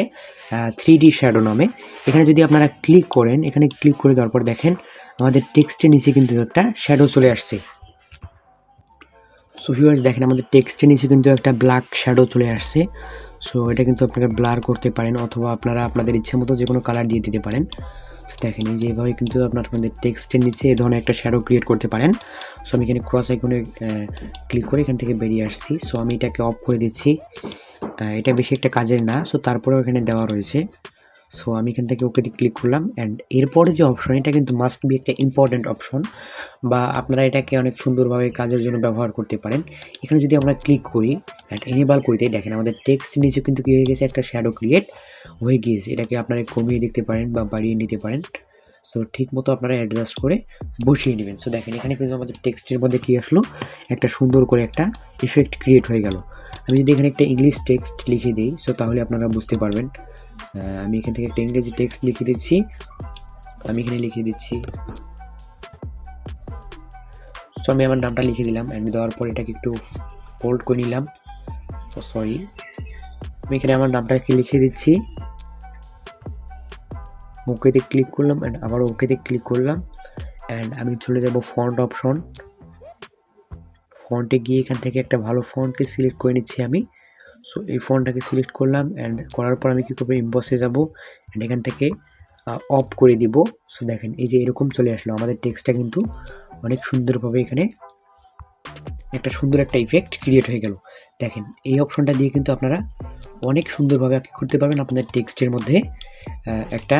3D শ্যাডো নামে, এখানে যদি আপনারা ক্লিক করেন, এখানে ক্লিক করে দেওয়ার পর দেখেন আমাদের টেক্সটের নিচে কিন্তু একটা শ্যাডো চলে আসছে। সো ভিউয়ার্স দেখেন আমাদের টেক্সটের নিচে কিন্তু একটা ব্ল্যাক শ্যাডো চলে আসছে। সো এটা কিন্তু আপনারা ব্লার করতে পারেন অথবা আপনারা আপনাদের ইচ্ছে মতো যে কোনো কালার দিয়ে দিতে পারেন। সো দেখেন এই যে এভাবে কিন্তু আপনাদের টেক্সটের নিচে এই ধরনের একটা শ্যাডো ক্রিয়েট করতে পারেন। সো আমি এখানে ক্রস আইকনে ক্লিক করে এখান থেকে বেরিয়ে আসছি। সো আমি এটাকে অফ করে দিচ্ছি, এটা বেশি একটা কাজের না, সো তারপরেও এখানে দেওয়া রয়েছে। সো আমি এখান থেকে ওকেতে ক্লিক করলাম অ্যান্ড এরপরে যে অপশন, এটা কিন্তু মাস্ট বি একটা ইম্পর্ট্যান্ট অপশন, বা আপনারা এটাকে অনেক সুন্দরভাবে কাজের জন্য ব্যবহার করতে পারেন। এখানে যদি আমরা ক্লিক করি অ্যান্ড এনেবল করিতে দেখেন আমাদের টেক্সট নিচে কিন্তু কী হয়ে গেছে, একটা শ্যাডো ক্রিয়েট হয়ে গিয়েছে। এটাকে আপনারা কমিয়ে দেখতে পারেন বা বাড়িয়ে নিতে পারেন। সো ঠিক মতো আপনারা অ্যাডজাস্ট করে বসিয়ে নেবেন। সো দেখেন এখানে কিন্তু আমাদের টেক্সটের মধ্যে কী আসলো, একটা সুন্দর করে একটা ইফেক্ট ক্রিয়েট হয়ে গেল। আমি যদি এখানে একটা ইংলিশ টেক্সট লিখে দিই, সো তাহলে আপনারা বুঝতে পারবেন। আমি এখান থেকে একটা ইংরেজি টেক্সট লিখে দিচ্ছি, আমি এখানে লিখে দিচ্ছি। সো আমি আমার নামটা লিখে দিলাম অ্যান্ড দেওয়ার পর এটাকে একটু বোল্ড করে নিলাম। সরি, আমি এখানে আমার নামটাকে লিখে দিচ্ছি, ওকেতে ক্লিক করলাম অ্যান্ড আবার ওকেতে ক্লিক করলাম অ্যান্ড আমি চলে যাব ফন্ট অপশন। ফন্টে গিয়ে এখান থেকে একটা ভালো ফন্টকে সিলেক্ট করে নিচ্ছি আমি। সো এই ফন্টটাকে সিলেক্ট করলাম অ্যান্ড করার পর আমি কী করবো, ইম্বসে যাব অ্যান্ড এখান থেকে অফ করে দিব। সো দেখেন এই যে এরকম চলে আসলো, আমাদের টেক্সটটা কিন্তু অনেক সুন্দরভাবে এখানে একটা সুন্দর একটা ইফেক্ট ক্রিয়েট হয়ে গেল। দেখেন এই অপশনটা দিয়ে কিন্তু আপনারা অনেক সুন্দরভাবে কী করতে পারবেন, আপনাদের টেক্সটের মধ্যে একটা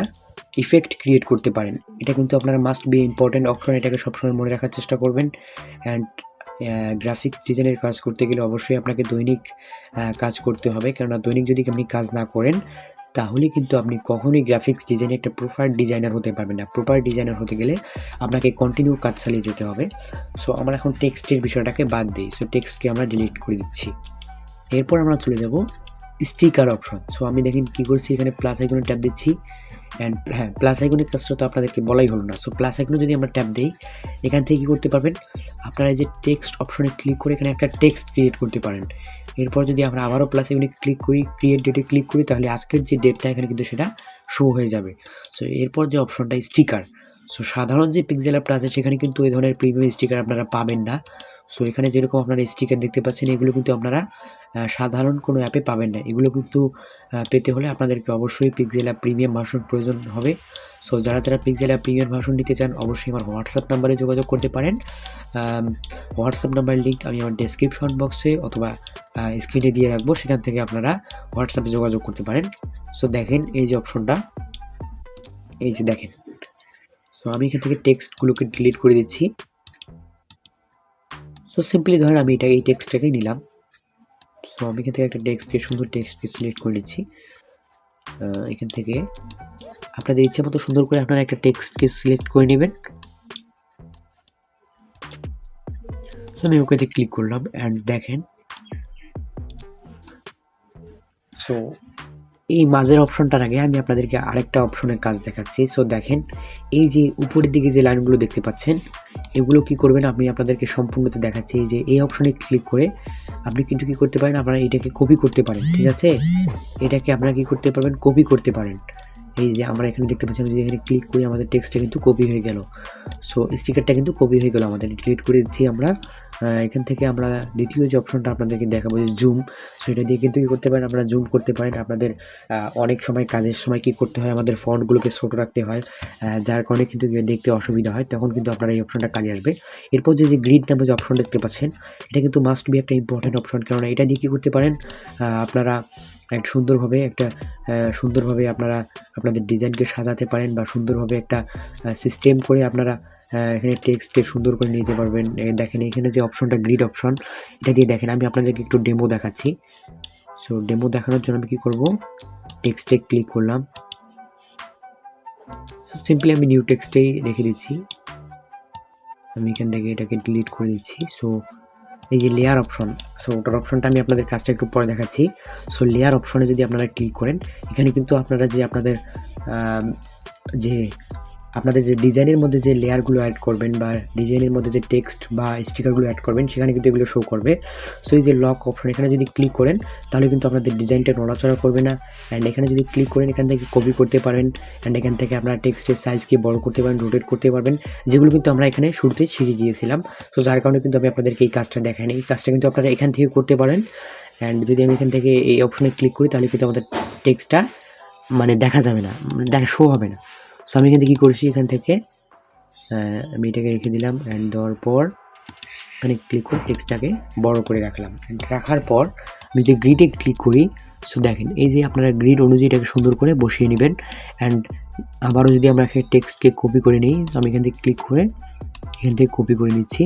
ইফেক্ট ক্রিয়েট করতে পারেন। এটা কিন্তু আপনারা মাস্ট বি ইম্পর্ট্যান্ট অপশন, এটাকে সবসময় মনে রাখার চেষ্টা করবেন। অ্যান্ড গ্রাফিক্স ডিজাইনের কাজ করতে গেলে অবশ্যই আপনাকে দৈনিক কাজ করতে হবে, কেননা দৈনিক যদি আপনি কাজ না করেন তাহলে কিন্তু আপনি কখনোই গ্রাফিক্স ডিজাইনে একটা প্রপার ডিজাইনার হতে পারবেন না। প্রপার ডিজাইনার হতে গেলে আপনাকে কন্টিনিউ কাজ চালিয়ে যেতে হবে। সো আমরা এখন টেক্সটের বিষয়টাকে বাদ দিই, সো টেক্সটকে আমরা ডিলিট করে দিচ্ছি। এরপর আমরা চলে যাব স্টিকার অপশন। সো আমি দেখেন কী করছি, এখানে প্লাস আইকনে ট্যাপ দিচ্ছি অ্যান্ড হ্যাঁ, প্লাস আইকনের কাজটা তো আপনাদেরকে বলাই হলো না। সো প্লাস আইকনে যদি আমরা ট্যাপ দিই, এখান থেকে কী করতে পারবেন, আপনারা এই যে টেক্সট অপশনে ক্লিক করে এখানে একটা টেক্সট ক্রিয়েট করতে পারেন। এরপর যদি আমরা আবারও প্লাস আইকনে ক্লিক করি, ক্রিয়েট ডেটে ক্লিক করি, তাহলে আজকের যে ডেটটা এখানে কিন্তু সেটা শো হয়ে যাবে। সো এরপর যে অপশনটা স্টিকার, সো সাধারণ যে পিক্সেল অ্যাপটা আছে সেখানে কিন্তু এই ধরনের প্রিমিয়াম স্টিকার আপনারা পাবেন না। সো এখানে যেরকম আপনারা স্টিকার দেখতে পাচ্ছেন, এগুলো কিন্তু আপনারা সাধারণ কোনো অ্যাপে পাবেন না। এগুলো কিন্তু পেতে হলে আপনাদেরকে অবশ্যই পিক্সেল অ্যাপ প্রিমিয়াম ভার্সন প্রয়োজন হবে। সো যারা পিক্সেল অ্যাপ প্রিমিয়াম ভার্সন নিতে চান অবশ্যই আমার হোয়াটসঅ্যাপ নাম্বারে যোগাযোগ করতে পারেন। হোয়াটসঅ্যাপ নাম্বারের লিঙ্ক আমি আমার ডেসক্রিপশন বক্সে অথবা স্ক্রিনে দিয়ে রাখবো, সেখান থেকে আপনারা হোয়াটসঅ্যাপে যোগাযোগ করতে পারেন। সো দেখেন এই যে অপশনটা, এই যে দেখেন। সো আমি এখান থেকে টেক্সটগুলোকে ডিলিট করে দিচ্ছি। সো সিম্পলি ধরেন আমি এই টেক্সটটাকেই নিলাম। সো আমি এখান থেকে একটা টেক্সটকে সুন্দর টেক্সটকে সিলেক্ট করে নিচ্ছি। এখান থেকে আপনাদের ইচ্ছা মতো সুন্দর করে আপনারা একটা টেক্সটকে সিলেক্ট করে নেবেন। সো আমি ওকেতে ক্লিক করলাম অ্যান্ড দেখেন, সো এই মাঝের অপশনটার আগে আমি আপনাদেরকে আরেকটা অপশনের কাজ দেখাচ্ছি। সো দেখেন এই যে উপরের দিকে যে লাইনগুলো দেখতে পাচ্ছেন, এগুলো কি করবেন, আমি আপনাদেরকে সম্পূর্ণতে দেখাচ্ছি। এই যে এই অপশনে ক্লিক করে আপনি কিন্তু কী করতে পারেন, আপনারা এটাকে কপি করতে পারেন। ঠিক আছে, এটাকে আপনারা কী করতে পারবেন, কপি করতে পারেন। এই যে আমরা এখানে দেখতে পাচ্ছি, যদি এখানে ক্লিক করি আমাদের টেক্সটটা কিন্তু কপি হয়ে গেল। সো স্টিকারটা কিন্তু কপি হয়ে গেল আমাদের, ডিলিট করে দিচ্ছি আমরা। এখান থেকে আমরা দ্বিতীয় যে অপশনটা আপনাদেরকে দেখাবো যে জুম। সো এটা দিয়ে কিন্তু কী করতে পারেন, আপনারা জুম করতে পারেন। আপনাদের অনেক সময় কাজের সময় কী করতে হয়, আমাদের ফন্টগুলোকে ছোটো রাখতে হয়, যার কারণে কিন্তু দেখতে অসুবিধা হয়, তখন কিন্তু আপনারা এই অপশনটা কাজে আসবে। এরপর যে গ্রিড নামে যে অপশন দেখতে পাচ্ছেন, এটা কিন্তু মাস্ট বি একটা ইম্পর্টেন্ট অপশন, কারণ এটা দিয়ে কী করতে পারেন, আপনারা সুন্দরভাবে আপনারা আপনাদের ডিজাইনকে সাজাতে পারেন, বা সুন্দরভাবে একটা সিস্টেম করে আপনারা এখানে টেক্সটকে সুন্দর করে নিতে পারবেন। দেখেন এখানে যে অপশনটা গ্রিড অপশন, এটা দিয়ে দেখেন আমি আপনাদেরকে একটু ডেমো দেখাচ্ছি। সো ডেমো দেখানোর জন্য আমি কী করব, টেক্সটে ক্লিক করলাম, সিম্পলি আমি নিউ টেক্সটেই রেখে দিচ্ছি। আমি এখান থেকে এটাকে ডিলিট করে দিচ্ছি। সো এই যে লেয়ার অপশন, সো ওটার অপশনটা আমি আপনাদের কাজটা একটু পরে দেখাচ্ছি। সো লেয়ার অপশনে যদি আপনারা ক্লিক করেন, এখানে কিন্তু আপনারা যে আপনাদের যে ডিজাইনের মধ্যে যে লেয়ারগুলো অ্যাড করবেন, বা ডিজাইনের মধ্যে যে টেক্সট বা স্টিকারগুলো অ্যাড করবেন, সেখানে কিন্তু এগুলো শো করবে। সো এই যে লক অপশন, এখানে যদি ক্লিক করেন তাহলে কিন্তু আপনাদের ডিজাইনটা নড়াচড়া করবে না। অ্যান্ড এখানে যদি ক্লিক করেন, এখান থেকে কপি করতে পারেন, অ্যান্ড এখান থেকে আপনারা টেক্সটের সাইজকে বড় করতে পারেন, রোটেট করতে পারবেন, যেগুলো কিন্তু আমরা এখানে শুরুতে শিখে গিয়েছিলাম। সো যার কারণে কিন্তু আমি আপনাদেরকে এই কাজটা দেখাইনি। এই কাজটা কিন্তু আপনারা এখান থেকে করতে পারেন। অ্যান্ড যদি আমি এখান থেকে এই অপশনে ক্লিক করি, তাহলে কিন্তু আমাদের টেক্সটটা দেখা যাবে না, শো হবে না। সো আমি এখান থেকে কী করছি, এখান থেকে আমি এটাকে রেখে দিলাম, অ্যান্ড দেওয়ার পর এখানে ক্লিক করে টেক্সটটাকে বড় করে রাখলাম। রাখার পর আমি যদি গ্রিডে ক্লিক করি, সো দেখেন এই যে আপনারা গ্রিড অনুযায়ী এটাকে সুন্দর করে বসিয়ে নেবেন। অ্যান্ড আবারও যদি আমরা টেক্সটকে কপি করে নিই, আমি এখান থেকে ক্লিক করে এখান থেকে কপি করে নিচ্ছি।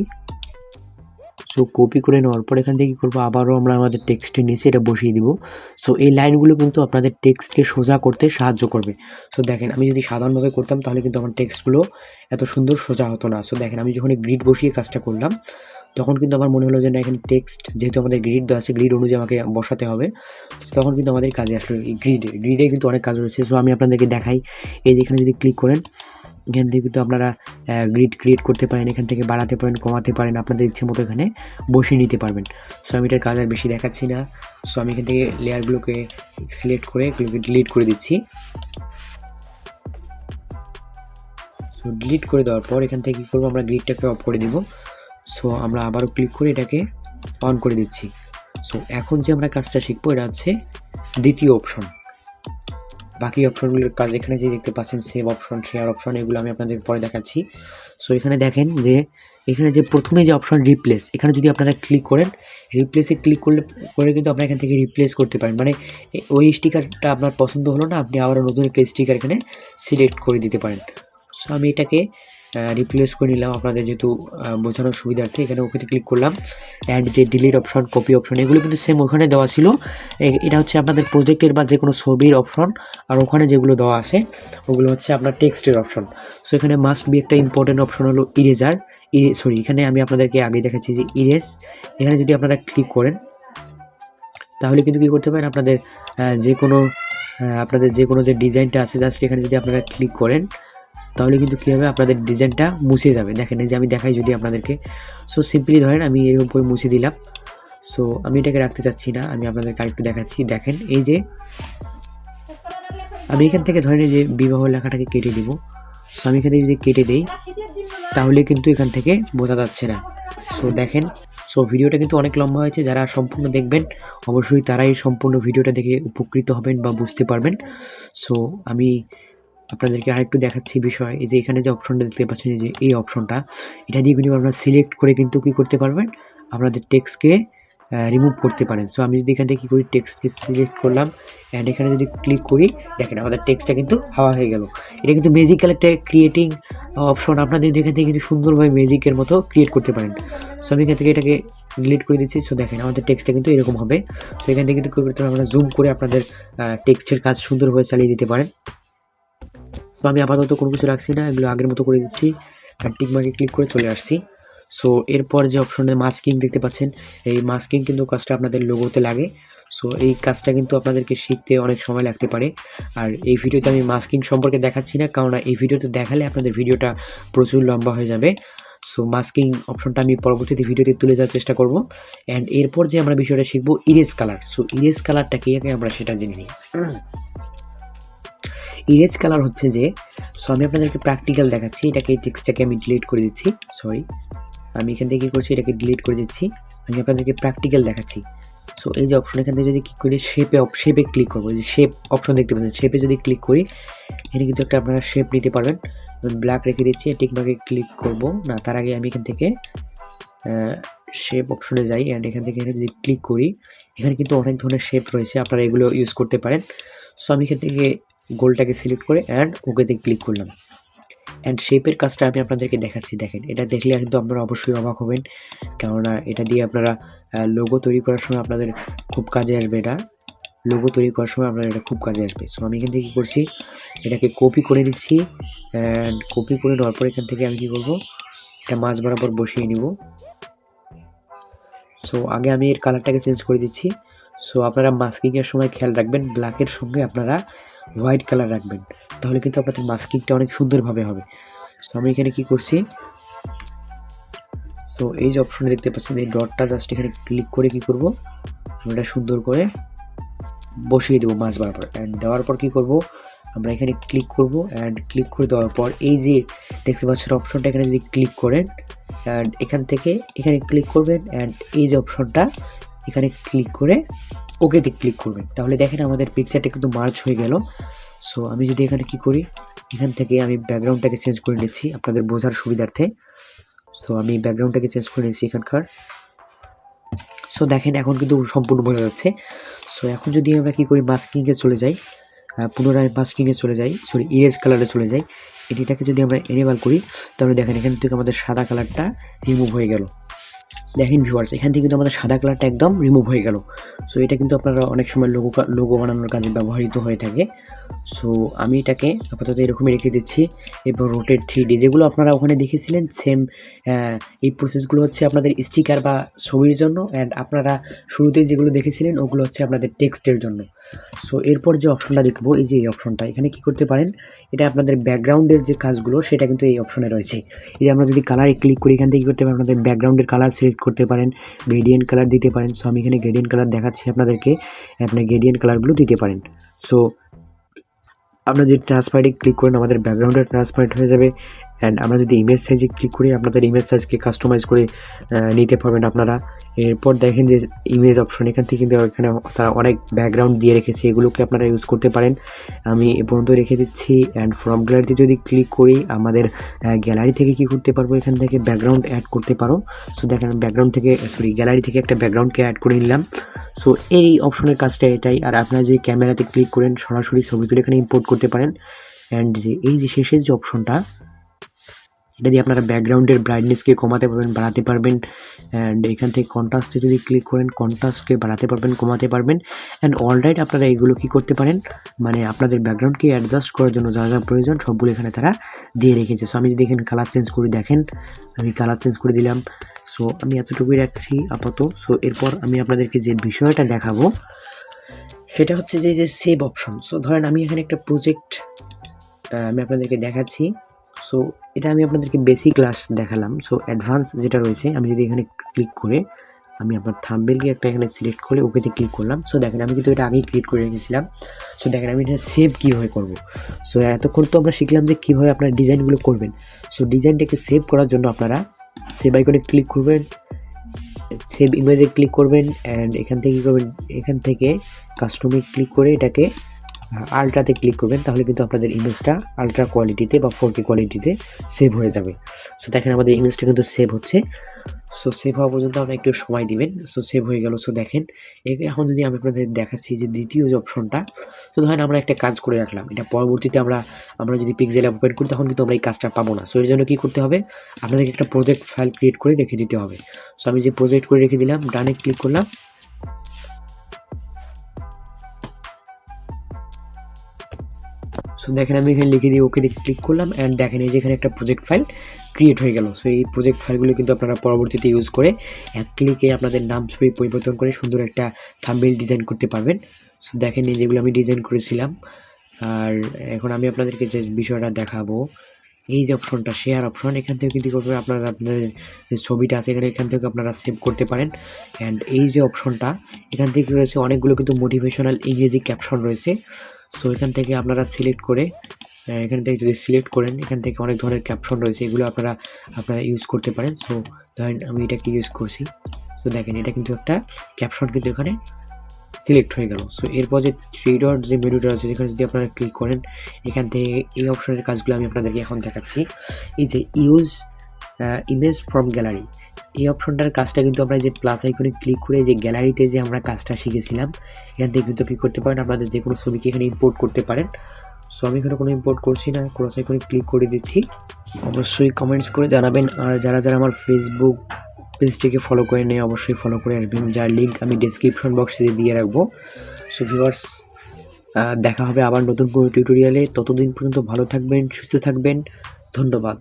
সো কপি করে নেওয়ার পর এখান থেকে কী করবো, আবারও আমরা আমাদের টেক্সটের নিচে এটা বসিয়ে দিব। সো এই লাইনগুলো কিন্তু আপনাদের টেক্সটকে সোজা করতে সাহায্য করবে। সো দেখেন আমি যদি সাধারণভাবে করতাম তাহলে কিন্তু আমার টেক্সটগুলো এত সুন্দর সোজা হতো না। সো দেখেন আমি যখন গ্রিড বসিয়ে কাজটা করলাম, তখন কিন্তু আমার মনে হলো যে না, এখানে টেক্সট যেহেতু আমাদের গ্রিড দেওয়া আছে, গ্রিড অনুযায়ী আমাকে বসাতে হবে, তখন কিন্তু আমাদের কাজে আসলে এই গ্রিডে কিন্তু অনেক কাজ রয়েছে। সো আমি আপনাদেরকে দেখাই, এই যেখানে যদি ক্লিক করেন, এখান থেকে কিন্তু আপনারা গ্রিড ক্রিয়েট করতে পারেন, এখান থেকে বাড়াতে পারেন, কমাতে পারেন, আপনাদের ইচ্ছে মতো এখানে বসিয়ে নিতে পারবেন। সো আমি এটার কাজ আর বেশি দেখাচ্ছি না। সো আমি এখান থেকে লেয়ারগুলোকে সিলেক্ট করে এগুলোকে ডিলিট করে দিচ্ছি। সো ডিলিট করে দেওয়ার পর এখান থেকে কী করবো, আমরা গ্রিডটাকে অফ করে দিব। সো আমরা আবারও ক্লিক করে এটাকে অন করে দিচ্ছি। সো এখন যে আমরা কাজটা শিখবো, এটা হচ্ছে দ্বিতীয় অপশন। বাকি অপশনগুলোর কাজ এখানে যে দেখতে পাচ্ছেন, সেভ অপশন, শেয়ার অপশন, এগুলো আমি আপনাদের পরে দেখাচ্ছি। সো এখানে দেখেন যে এখানে যে প্রথমে যে অপশন রিপ্লেস, এখানে যদি আপনারা ক্লিক করেন, রিপ্লেসে ক্লিক করে কিন্তু আপনারা এখান থেকে রিপ্লেস করতে পারেন। মানে ওই স্টিকারটা আপনার পছন্দ হলো না, আপনি আবার নতুন একটা স্টিকার এখানে সিলেক্ট করে দিতে পারেন। সো আমি এটাকে রিপ্লেস করে নিলাম আপনাদের যেহেতু বোঝানোর সুবিধার্থে। এখানে ওকেতে ক্লিক করলাম, অ্যান্ড যে ডিলিট অপশন, কপি অপশন, এগুলো কিন্তু সেম ওখানে দেওয়া ছিল। এটা হচ্ছে আপনাদের প্রজেক্টের বা যে কোনো ছবির অপশন, আর ওখানে যেগুলো দেওয়া আছে ওগুলো হচ্ছে আপনার টেক্সটের অপশন। সো এখানে মাস্ট বি একটা ইম্পর্টেন্ট অপশন হলো ইরেজার। এখানে আমি আপনাদেরকে আগে দেখাচ্ছি যে ইরেজ। এখানে যদি আপনারা ক্লিক করেন, তাহলে কিন্তু কী করতে পারেন, আপনাদের যে কোনো যে ডিজাইনটা আছে, জাস্ট এখানে যদি আপনারা ক্লিক করেন, তাহলে কিন্তু কী হবে, আপনাদের ডিজাইনটা মুছে যাবে। দেখেন এই যে আমি দেখাই যদি আপনাদেরকে। সো সিম্পলি ধরেন আমি এর উপরে মুছে দিলাম। সো আমি এটাকে রাখতে চাচ্ছি না, আমি আপনাদেরকে আরেকটু দেখাচ্ছি। দেখেন এই যে আমি এখান থেকে ধরেন যে বিবাহ লেখাটাকে কেটে দিব। সো আমি এখান থেকে যদি কেটে দিই, তাহলে কিন্তু এখান থেকে বোঝা যাচ্ছে না। সো দেখেন, সো ভিডিওটা কিন্তু অনেক লম্বা হয়েছে, যারা সম্পূর্ণ দেখবেন অবশ্যই তারাই সম্পূর্ণ ভিডিওটা দেখে উপকৃত হবেন বা বুঝতে পারবেন। সো আমি আপনাদেরকে আরেকটু দেখাচ্ছি বিষয়। এই যে এখানে যে অপশনটা দেখতে পাচ্ছেন, যে এই অপশনটা, এটা দিয়ে কিন্তু আপনারা সিলেক্ট করে কিন্তু কী করতে পারবেন, আপনাদের টেক্সটকে রিমুভ করতে পারেন। সো আমি যদি এখান থেকে কী করি, টেক্সটকে সিলেক্ট করলাম, অ্যান্ড এখানে যদি ক্লিক করি, দেখেন আমাদের টেক্সটটা কিন্তু হাওয়া হয়ে গেল। এটা কিন্তু ম্যাজিক্যাল একটা ক্রিয়েটিং অপশন, আপনাদের এখান থেকে কিন্তু সুন্দরভাবে ম্যাজিকের মতো ক্রিয়েট করতে পারেন। সো আমি এখান থেকে এটাকে ডিলিট করে দিচ্ছি। সো দেখেন আমাদের টেক্সটটা কিন্তু এরকম হবে। তো এখান থেকে কিন্তু করতে আমরা জুম করে আপনাদের টেক্সটের কাজ সুন্দরভাবে চালিয়ে দিতে পারেন। তো আমি আপাতত কোনো কিছু রাখছি না, এগুলো আগের মতো করে দিচ্ছি, আর টিক মার্কে ক্লিক করে চলে আসছি। সো এরপর যে অপশনে মাস্কিং দেখতে পাচ্ছেন, এই মাস্কিং কিন্তু কাজটা আপনাদের লোগোতে লাগে। সো এই কাজটা কিন্তু আপনাদেরকে শিখতে অনেক সময় লাগতে পারে। আর এই ভিডিওতে আমি মাস্কিং সম্পর্কে দেখাচ্ছি না, কারণ এই ভিডিওতে দেখালে আপনাদের ভিডিওটা প্রচুর লম্বা হয়ে যাবে। সো মাস্কিং অপশনটা আমি পরবর্তীতে ভিডিওতে তুলে যাওয়ার চেষ্টা করব। অ্যান্ড এরপর যে আমরা বিষয়টা শিখবো, ইরেজ কালার। সো ইরেজ কালারটা কি আগে আমরা সেটা জেনে নিই। ইরেজ কালার হচ্ছে যে, সো আমি আপনাদেরকে প্র্যাকটিক্যাল দেখাচ্ছি। এই টেক্সটটাকে আমি ডিলিট করে দিচ্ছি, সরি। আমি এখান থেকে কী করছি, এটাকে ডিলিট করে দিচ্ছি। আমি আপনাদেরকে প্র্যাকটিক্যাল দেখাচ্ছি। সো এই যে অপশন, এখান থেকে যদি ক্লিক করি শেপে ক্লিক করবো, যে শেপ অপশন দেখতে পাচ্ছেন, শেপে যদি ক্লিক করি এখানে কিন্তু একটা আপনারা শেপ নিতে পারবেন। ব্ল্যাক রেখে দিচ্ছি, টিকমার্কে ক্লিক করব না, তার আগে আমি এখান থেকে শেপ অপশনে যাই অ্যান্ড এখান থেকে যদি ক্লিক করি এখানে কিন্তু অনেক ধরনের শেপ রয়েছে, আপনারা এগুলো ইউজ করতে পারেন। সো আমি এখান থেকে গোলটাকে সিলেক্ট করে অ্যান্ড ওকেতে ক্লিক করলাম। অ্যান্ড শেপের কাজটা আমি আপনাদেরকে দেখাচ্ছি। দেখেন, এটা দেখলে কিন্তু আপনারা অবশ্যই অবাক হবেন, কেননা এটা দিয়ে আপনারা লোগো তৈরি করার সময় আপনাদের খুব কাজে আসবে। লোগো তৈরি করার সময় আপনার এটা খুব কাজে আসবে। সো আমি এখান থেকে কী করছি, এটাকে কপি করে নিচ্ছি অ্যান্ড কপি করে নেওয়ার পর এখান থেকে আমি কী করবো, এটা মাঝ বরাবর বসিয়ে নিব। সো আগে আমি এর কালারটাকে চেঞ্জ করে দিচ্ছি। সো আপনারা মাস্কিংয়ের সময় খেয়াল রাখবেন, ব্ল্যাকের সঙ্গে আপনারা হোয়াইট কালার রাখবেন, তাহলে কিন্তু আপনাদের মাস্কিংটা অনেক সুন্দরভাবে হবে। সো আমি এখানে কী করছি, সো এই যে অপশনে দেখতে পাচ্ছেন এই ডটটা, জাস্ট এখানে ক্লিক করে কী করবো, এটা সুন্দর করে বসিয়ে দেবো মাঝ বরাবর। অ্যান্ড দেওয়ার পর কী করবো, আমরা এখানে ক্লিক করব অ্যান্ড ক্লিক করে দেওয়ার পর এই যে দেখতে পাচ্ছেন অপশনটা, এখানে যদি ক্লিক করেন অ্যান্ড এখান থেকে এখানে ক্লিক করবেন অ্যান্ড এই যে অপশনটা এখানে ক্লিক করে ওকেতে ক্লিক করবেন, তাহলে দেখেন আমাদের পিকচারটা কিন্তু মার্চ হয়ে গেল। সো আমি যদি এখানে কি করি, এখান থেকে আমি ব্যাকগ্রাউন্ডটাকে চেঞ্জ করে নিচ্ছি আপনাদের বোঝার সুবিধার্থে। সো আমি ব্যাকগ্রাউন্ডটাকে চেঞ্জ করে নিচ্ছি এখানকার। সো দেখেন এখন কিন্তু সম্পূর্ণ বোঝা যাচ্ছে। সো এখন যদি আমরা কী করি, মাস্কিংয়ে চলে যাই, পুনরায় মাস্কিংয়ে চলে যাই, ইরেজ কালারে চলে যাই, এটাকে যদি আমরা এনেবল করি তাহলে দেখেন এখান থেকে আমাদের সাদা কালারটা রিমুভ হয়ে গেল। দেখেন ভিউয়ার্স, এখান থেকে কিন্তু আমাদের সাদা কালারটা একদম রিমুভ হয়ে গেল। সো এটা কিন্তু আপনারা অনেক সময় লোগো বানানোর কাজে ব্যবহৃত হয়ে থাকে। সো আমি এটাকে আপাতত এরকমই রেখে দিচ্ছি। এরপর রোটেট 3D যেগুলো আপনারা ওখানে দেখেছিলেন সেম, এই প্রসেসগুলো হচ্ছে আপনাদের স্টিকার বা ছবির জন্য, অ্যান্ড আপনারা শুরুতেই যেগুলো দেখেছিলেন ওগুলো হচ্ছে আপনাদের টেক্সটের জন্য। সো এরপর যে অপশনটা দেখবো, এই যে এই অপশনটা, এখানে কি করতে পারেন, এটা আপনাদের ব্যাকগ্রাউন্ডের যে কাজগুলো সেটা কিন্তু এই অপশনে রয়েছে। এই যে আমরা যদি কালারে ক্লিক করি এখান থেকে করতে পারেন, আপনাদের ব্যাকগ্রাউন্ডের কালার সিলেক্ট করতে পারেন, গ্রেডিয়েন্ট কালার দিতে পারেন। সো আমি এখানে গ্রেডিয়েন্ট কালার দেখাচ্ছি আপনাদেরকে, আপনি গ্রেডিয়েন্ট কালারগুলো দিতে পারেন। সো আপনারা যদি ট্রান্সপারেন্টে ক্লিক করেন আমাদের ব্যাকগ্রাউন্ডে ট্রান্সপারেন্ট হয়ে যাবে। অ্যান্ড আমরা যদি ইমেজ সাইজে ক্লিক করি আপনাদের ইমেজ সাইজকে কাস্টমাইজ করে নিতে পারবেন আপনারা। এরপর দেখেন যে ইমেজ অপশন, এখান থেকে কিন্তু এখানে তারা অনেক ব্যাকগ্রাউন্ড দিয়ে রেখেছে, এগুলোকে আপনারা ইউজ করতে পারেন। আমি এ পর্যন্ত রেখে দিচ্ছি। অ্যান্ড ফ্রম গ্যালারিতে যদি ক্লিক করি আমাদের গ্যালারি থেকে কী করতে পারবো, এখান থেকে ব্যাকগ্রাউন্ড অ্যাড করতে পারো। সো দেখেন ব্যাকগ্রাউন্ড থেকে গ্যালারি থেকে একটা ব্যাকগ্রাউন্ডকে অ্যাড করে নিলাম। সো এই অপশনের কাজটা এটাই। আর আপনারা যদি ক্যামেরাতে ক্লিক করেন সরাসরি ছবি তুলে এখানে ইম্পোর্ট করতে পারেন। অ্যান্ড এই যে শেষের যে অপশনটা, এটা দিয়ে আপনারা ব্যাকগ্রাউন্ডের ব্রাইটনেসকে কমাতে পারবেন, বাড়াতে পারবেন। অ্যান্ড এখান থেকে কন্ট্রাস্টে যদি ক্লিক করেন কন্ট্রাস্টকে বাড়াতে পারবেন, কমাতে পারবেন। অ্যান্ড অলরাইট আপনারা এগুলো কী করতে পারেন, মানে আপনাদের ব্যাকগ্রাউন্ডকে অ্যাডজাস্ট করার জন্য যা যা প্রয়োজন সবগুলো এখানে তারা দিয়ে রেখেছে। সো আমি যদি এখানে কালার চেঞ্জ করি, দেখেন আমি কালার চেঞ্জ করে দিলাম। সো আমি এতটুকুই রাখছি আপাতত। সো এরপর আমি আপনাদেরকে যে বিষয়টা দেখাবো সেটা হচ্ছে যে সেভ অপশন। সো ধরেন আমি এখানে একটা প্রজেক্ট আমি আপনাদেরকে দেখাচ্ছি। সো এটা আমি আপনাদেরকে বেসিক ক্লাস দেখালাম। সো অ্যাডভান্স যেটা রয়েছে, আমি যদি এখানে ক্লিক করে আমি আপনার থাম্বনেলকে একটা এখানে সিলেক্ট করে ওকেতে ক্লিক করলাম। সো দেখেন আমি কিন্তু এটা আগেই ক্রিয়েট করে রেখেছিলাম। সো দেখেন আমি এটা সেভ কীভাবে করবো। সো এতক্ষণ তো আমরা শিখলাম যে কীভাবে আপনার ডিজাইনগুলো করবেন। সো ডিজাইনটাকে সেভ করার জন্য আপনারা সেভ আইকনে ক্লিক করবেন, সেভ ইমেজে ক্লিক করবেন অ্যান্ড এখান থেকে কী করবেন, এখান থেকে কাস্টমে ক্লিক করে এটাকে আলট্রাতে ক্লিক করবেন, তাহলে কিন্তু আপনাদের ইমেজটা আলট্রা কোয়ালিটিতে বা 4K কোয়ালিটিতে সেভ হয়ে যাবে। সো দেখেন আমাদের ইমেজটা কিন্তু সেভ হচ্ছে। সো সেভ হওয়া পর্যন্ত আমরা একটু সময় দিবেন। সো সেভ হয়ে গেল। সো দেখেন এখন যদি আমি আপনাদের দেখাচ্ছি যে দ্বিতীয় যে অপশনটা, তো ধরেন আমরা একটা কাজ করে রাখলাম, এটা পরবর্তীতে আমরা যদি পিক্সেল ওপেন করি তখন কিন্তু আমরা এই কাজটা পাবো না। সো এর জন্য কী করতে হবে, আপনাদেরকে একটা প্রজেক্ট ফাইল ক্রিয়েট করে রেখে দিতে হবে। সো আমি যে প্রজেক্ট করে রেখে দিলাম, ডানে ক্লিক করলাম। সো দেখেন আমি এখানে লিখে দিয়ে ওকে ক্লিক করলাম অ্যান্ড দেখেন এই যে এখানে একটা প্রজেক্ট ফাইল ক্রিয়েট হয়ে গেল। সো এই প্রজেক্ট ফাইলগুলো কিন্তু আপনারা পরবর্তীতে ইউজ করে এক ক্লিকে আপনাদের নাম ছবি পরিবর্তন করে সুন্দর একটা থাম্বনেল ডিজাইন করতে পারবেন। সো দেখেন এই যেগুলো আমি ডিজাইন করেছিলাম। আর এখন আমি আপনাদেরকে যে বিষয়টা দেখাবো, এই যে অপশনটা শেয়ার অপশন, এখান থেকে কিন্তু আপনারা আপনাদের যে ছবিটা আছে এখান থেকে আপনারা সেভ করতে পারেন। অ্যান্ড এই যে অপশনটা, এখান থেকে রয়েছে অনেকগুলো কিন্তু মোটিভেশনাল ইংরেজি ক্যাপশন রয়েছে। সো এখান থেকে আপনারা সিলেক্ট করে এখান থেকে যদি সিলেক্ট করেন, এখান থেকে অনেক ধরনের ক্যাপশন রয়েছে, এগুলো আপনারা ইউজ করতে পারেন। সো ধরেন আমি এটাকে ইউজ করছি। সো দেখেন এটা কিন্তু একটা ক্যাপশন কিন্তু এখানে সিলেক্ট হয়ে গেল। সো এরপর যে থ্রি ডট যে মেনুটা আছে, যেখানে যদি আপনারা ক্লিক করেন, এখান থেকে এই অপশনের কাজগুলো আমি আপনাদেরকে এখন দেখাচ্ছি। এই যে ইউজ ইমেজ ফ্রম গ্যালারি, এই অপশনটার কাজটা কিন্তু আমরা যে প্লাস আইকনে ক্লিক করে যে গ্যালারিতে যে আমরা কাজটা শিখেছিলাম, এখান থেকে কিন্তু কী করতে পারেন, আপনাদের যে কোনো ছবিকে এখানে ইম্পোর্ট করতে পারেন। সো আমি এখানে কোনো ইম্পোর্ট করছি না, ক্রস আইকনে ক্লিক করে দিচ্ছি। অবশ্যই কমেন্টস করে জানাবেন, আর যারা আমার ফেসবুক পেজটিকে ফলো করে নেয় অবশ্যই ফলো করে আসবেন, যার লিঙ্ক আমি ডেসক্রিপশন বক্সে দিয়ে রাখবো। সো ভিউয়ার্স, দেখা হবে আবার নতুন কোনো টিউটোরিয়ালে। ততদিন পর্যন্ত ভালো থাকবেন, সুস্থ থাকবেন। ধন্যবাদ।